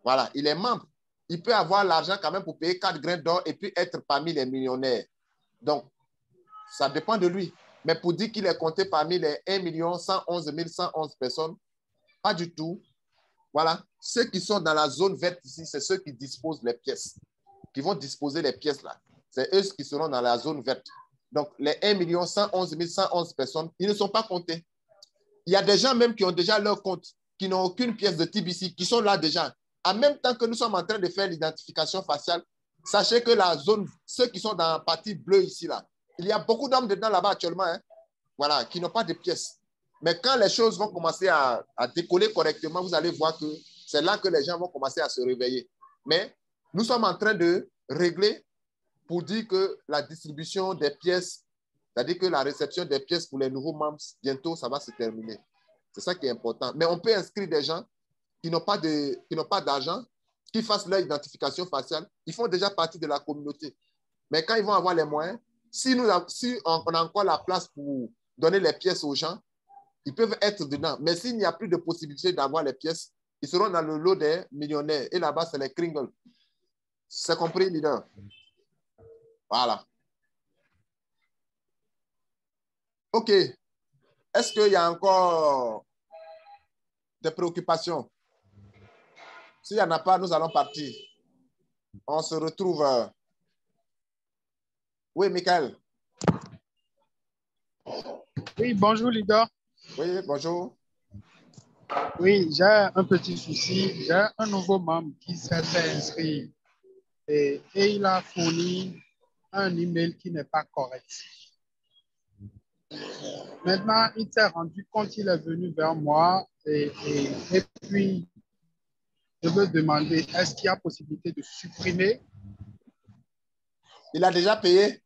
Voilà, il est membre. Il peut avoir l'argent quand même pour payer 4 grains d'or et puis être parmi les millionnaires. Donc, ça dépend de lui. Mais pour dire qu'il est compté parmi les 1 111 111 personnes, pas du tout. Voilà. Ceux qui sont dans la zone verte ici, c'est ceux qui disposent les pièces, qui vont disposer les pièces là. C'est eux qui seront dans la zone verte. Donc, les 1 111 111 personnes, ils ne sont pas comptés. Il y a des gens même qui ont déjà leur compte, qui n'ont aucune pièce de TBC, qui sont là déjà. En même temps que nous sommes en train de faire l'identification faciale, sachez que la zone, ceux qui sont dans la partie bleue ici, là, il y a beaucoup d'hommes dedans là-bas actuellement, hein, voilà, qui n'ont pas de pièces. Mais quand les choses vont commencer à décoller correctement, vous allez voir que c'est là que les gens vont commencer à se réveiller. Mais nous sommes en train de régler pour dire que la distribution des pièces, c'est-à-dire que la réception des pièces pour les nouveaux membres, bientôt, ça va se terminer. C'est ça qui est important. Mais on peut inscrire des gens qui n'ont pas d'argent, qui fassent leur identification faciale. Ils font déjà partie de la communauté. Mais quand ils vont avoir les moyens, si on a encore la place pour donner les pièces aux gens, ils peuvent être dedans. Mais s'il n'y a plus de possibilité d'avoir les pièces, ils seront dans le lot des millionnaires. Et là-bas, c'est les Kringles. C'est compris, leader? Voilà. OK. Est-ce qu'il y a encore des préoccupations? S'il n'y en a pas, nous allons partir. On se retrouve. Oui, Michael. Oui, bonjour, leader. Oui, bonjour. Oui, j'ai un petit souci. J'ai un nouveau membre qui s'est fait inscrire et il a fourni un email qui n'est pas correct. Maintenant, il s'est rendu compte, il est venu vers moi et puis je veux demander, est-ce qu'il y a possibilité de supprimer? Il a déjà payé?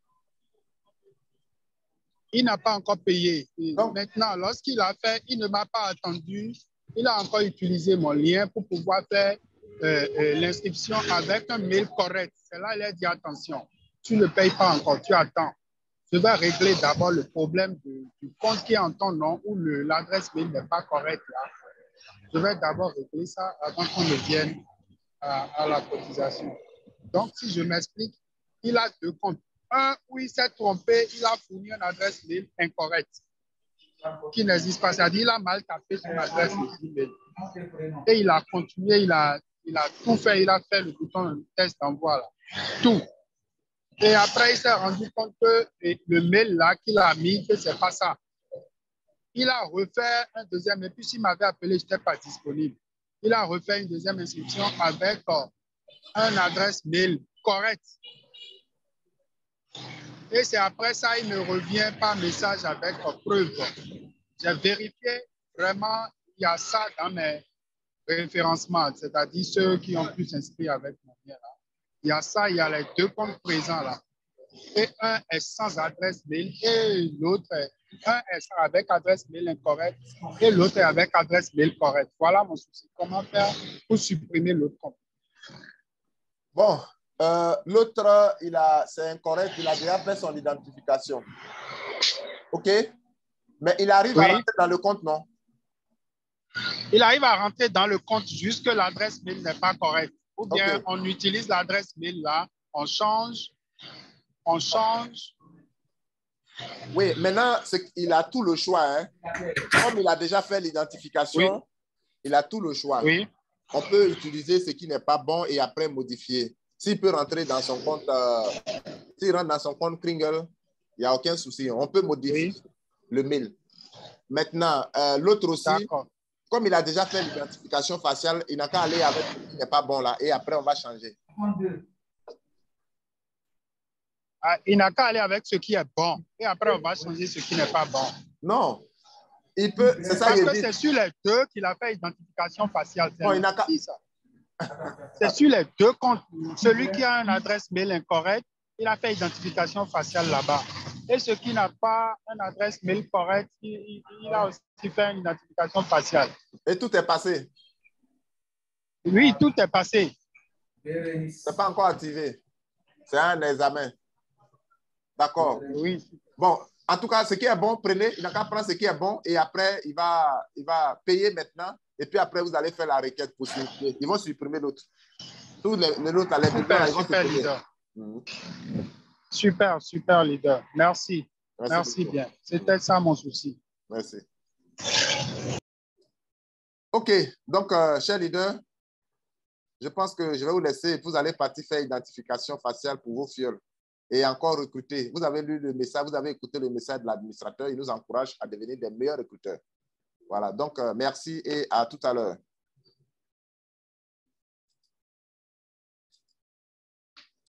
Il n'a pas encore payé. Maintenant, lorsqu'il a fait, il ne m'a pas attendu. Il a encore utilisé mon lien pour pouvoir faire l'inscription avec un mail correct. C'est là, il a dit attention, tu ne payes pas encore, tu attends. Je vais régler d'abord le problème du compte qui est en ton nom où l'adresse mail n'est pas correcte là. Je vais d'abord régler ça avant qu'on ne vienne à la cotisation. Donc, si je m'explique, il a 2 comptes. Un où il s'est trompé, il a fourni une adresse mail incorrecte qui n'existe pas. C'est-à-dire qu'il a mal tapé son adresse mail. Et il a continué, il a tout fait. Il a fait le bouton test d'envoi. Tout. Et après, il s'est rendu compte que le mail là qu'il a mis, que ce n'est pas ça. Il a refait un deuxième, et puis s'il m'avait appelé, je n'étais pas disponible. Il a refait une deuxième inscription avec un adresse mail correcte. Et c'est après ça, il me revient par message avec preuve. J'ai vérifié, vraiment, il y a ça dans mes référencements, c'est-à-dire ceux qui ont pu s'inscrire avec mon lien là. Il y a ça, il y a les deux comptes présents là. Et un est sans adresse mail et l'autre est un est avec adresse mail incorrecte et l'autre est avec adresse mail correcte. Voilà mon souci. Comment faire pour supprimer l'autre compte? Bon, l'autre, c'est incorrect. Il a déjà fait son identification. OK? Mais il arrive à rentrer dans le compte, non? Il arrive à rentrer dans le compte juste que l'adresse mail n'est pas correcte. Ou bien on utilise l'adresse mail là, on change. Oui, maintenant, il a tout le choix. Hein. Comme il a déjà fait l'identification, il a tout le choix. Oui. On peut utiliser ce qui n'est pas bon et après modifier. S'il peut rentrer dans son compte, s'il rentre dans son compte Kringle, il n'y a aucun souci. On peut modifier le mail. Maintenant, l'autre aussi, comme il a déjà fait l'identification faciale, il n'a qu'à aller avec ce qui n'est pas bon là et après on va changer. Il n'a qu'à aller avec ce qui est bon et après on va changer ce qui n'est pas bon. Non. Il peut, c'est ça parce que c'est sur les deux qu'il a fait identification faciale. Non, il n'a qu'à... C'est sur les deux comptes. Celui qui a une adresse mail incorrecte, il a fait identification faciale là-bas. Et ce qui n'a pas une adresse mail correcte, il a aussi fait une identification faciale. Et tout est passé? Oui, tout est passé. Ce n'est pas encore activé. C'est un examen. D'accord. Oui. Bon, en tout cas, ce qui est bon, prenez. Il n'a qu'à prendre ce qui est bon et après, il va payer maintenant. Et puis après, vous allez faire la requête pour supprimer. Ils vont supprimer l'autre. Tous les autres, les super leader. Super leader. Merci. Merci bien. C'était ça mon souci. Merci. OK. Donc, cher leader, je pense que je vais vous laisser. Vous allez partir faire identification faciale pour vos fioles et encore recruter. Vous avez lu le message, vous avez écouté le message de l'administrateur. Il nous encourage à devenir des meilleurs recruteurs. Voilà. Donc, merci et à tout à l'heure.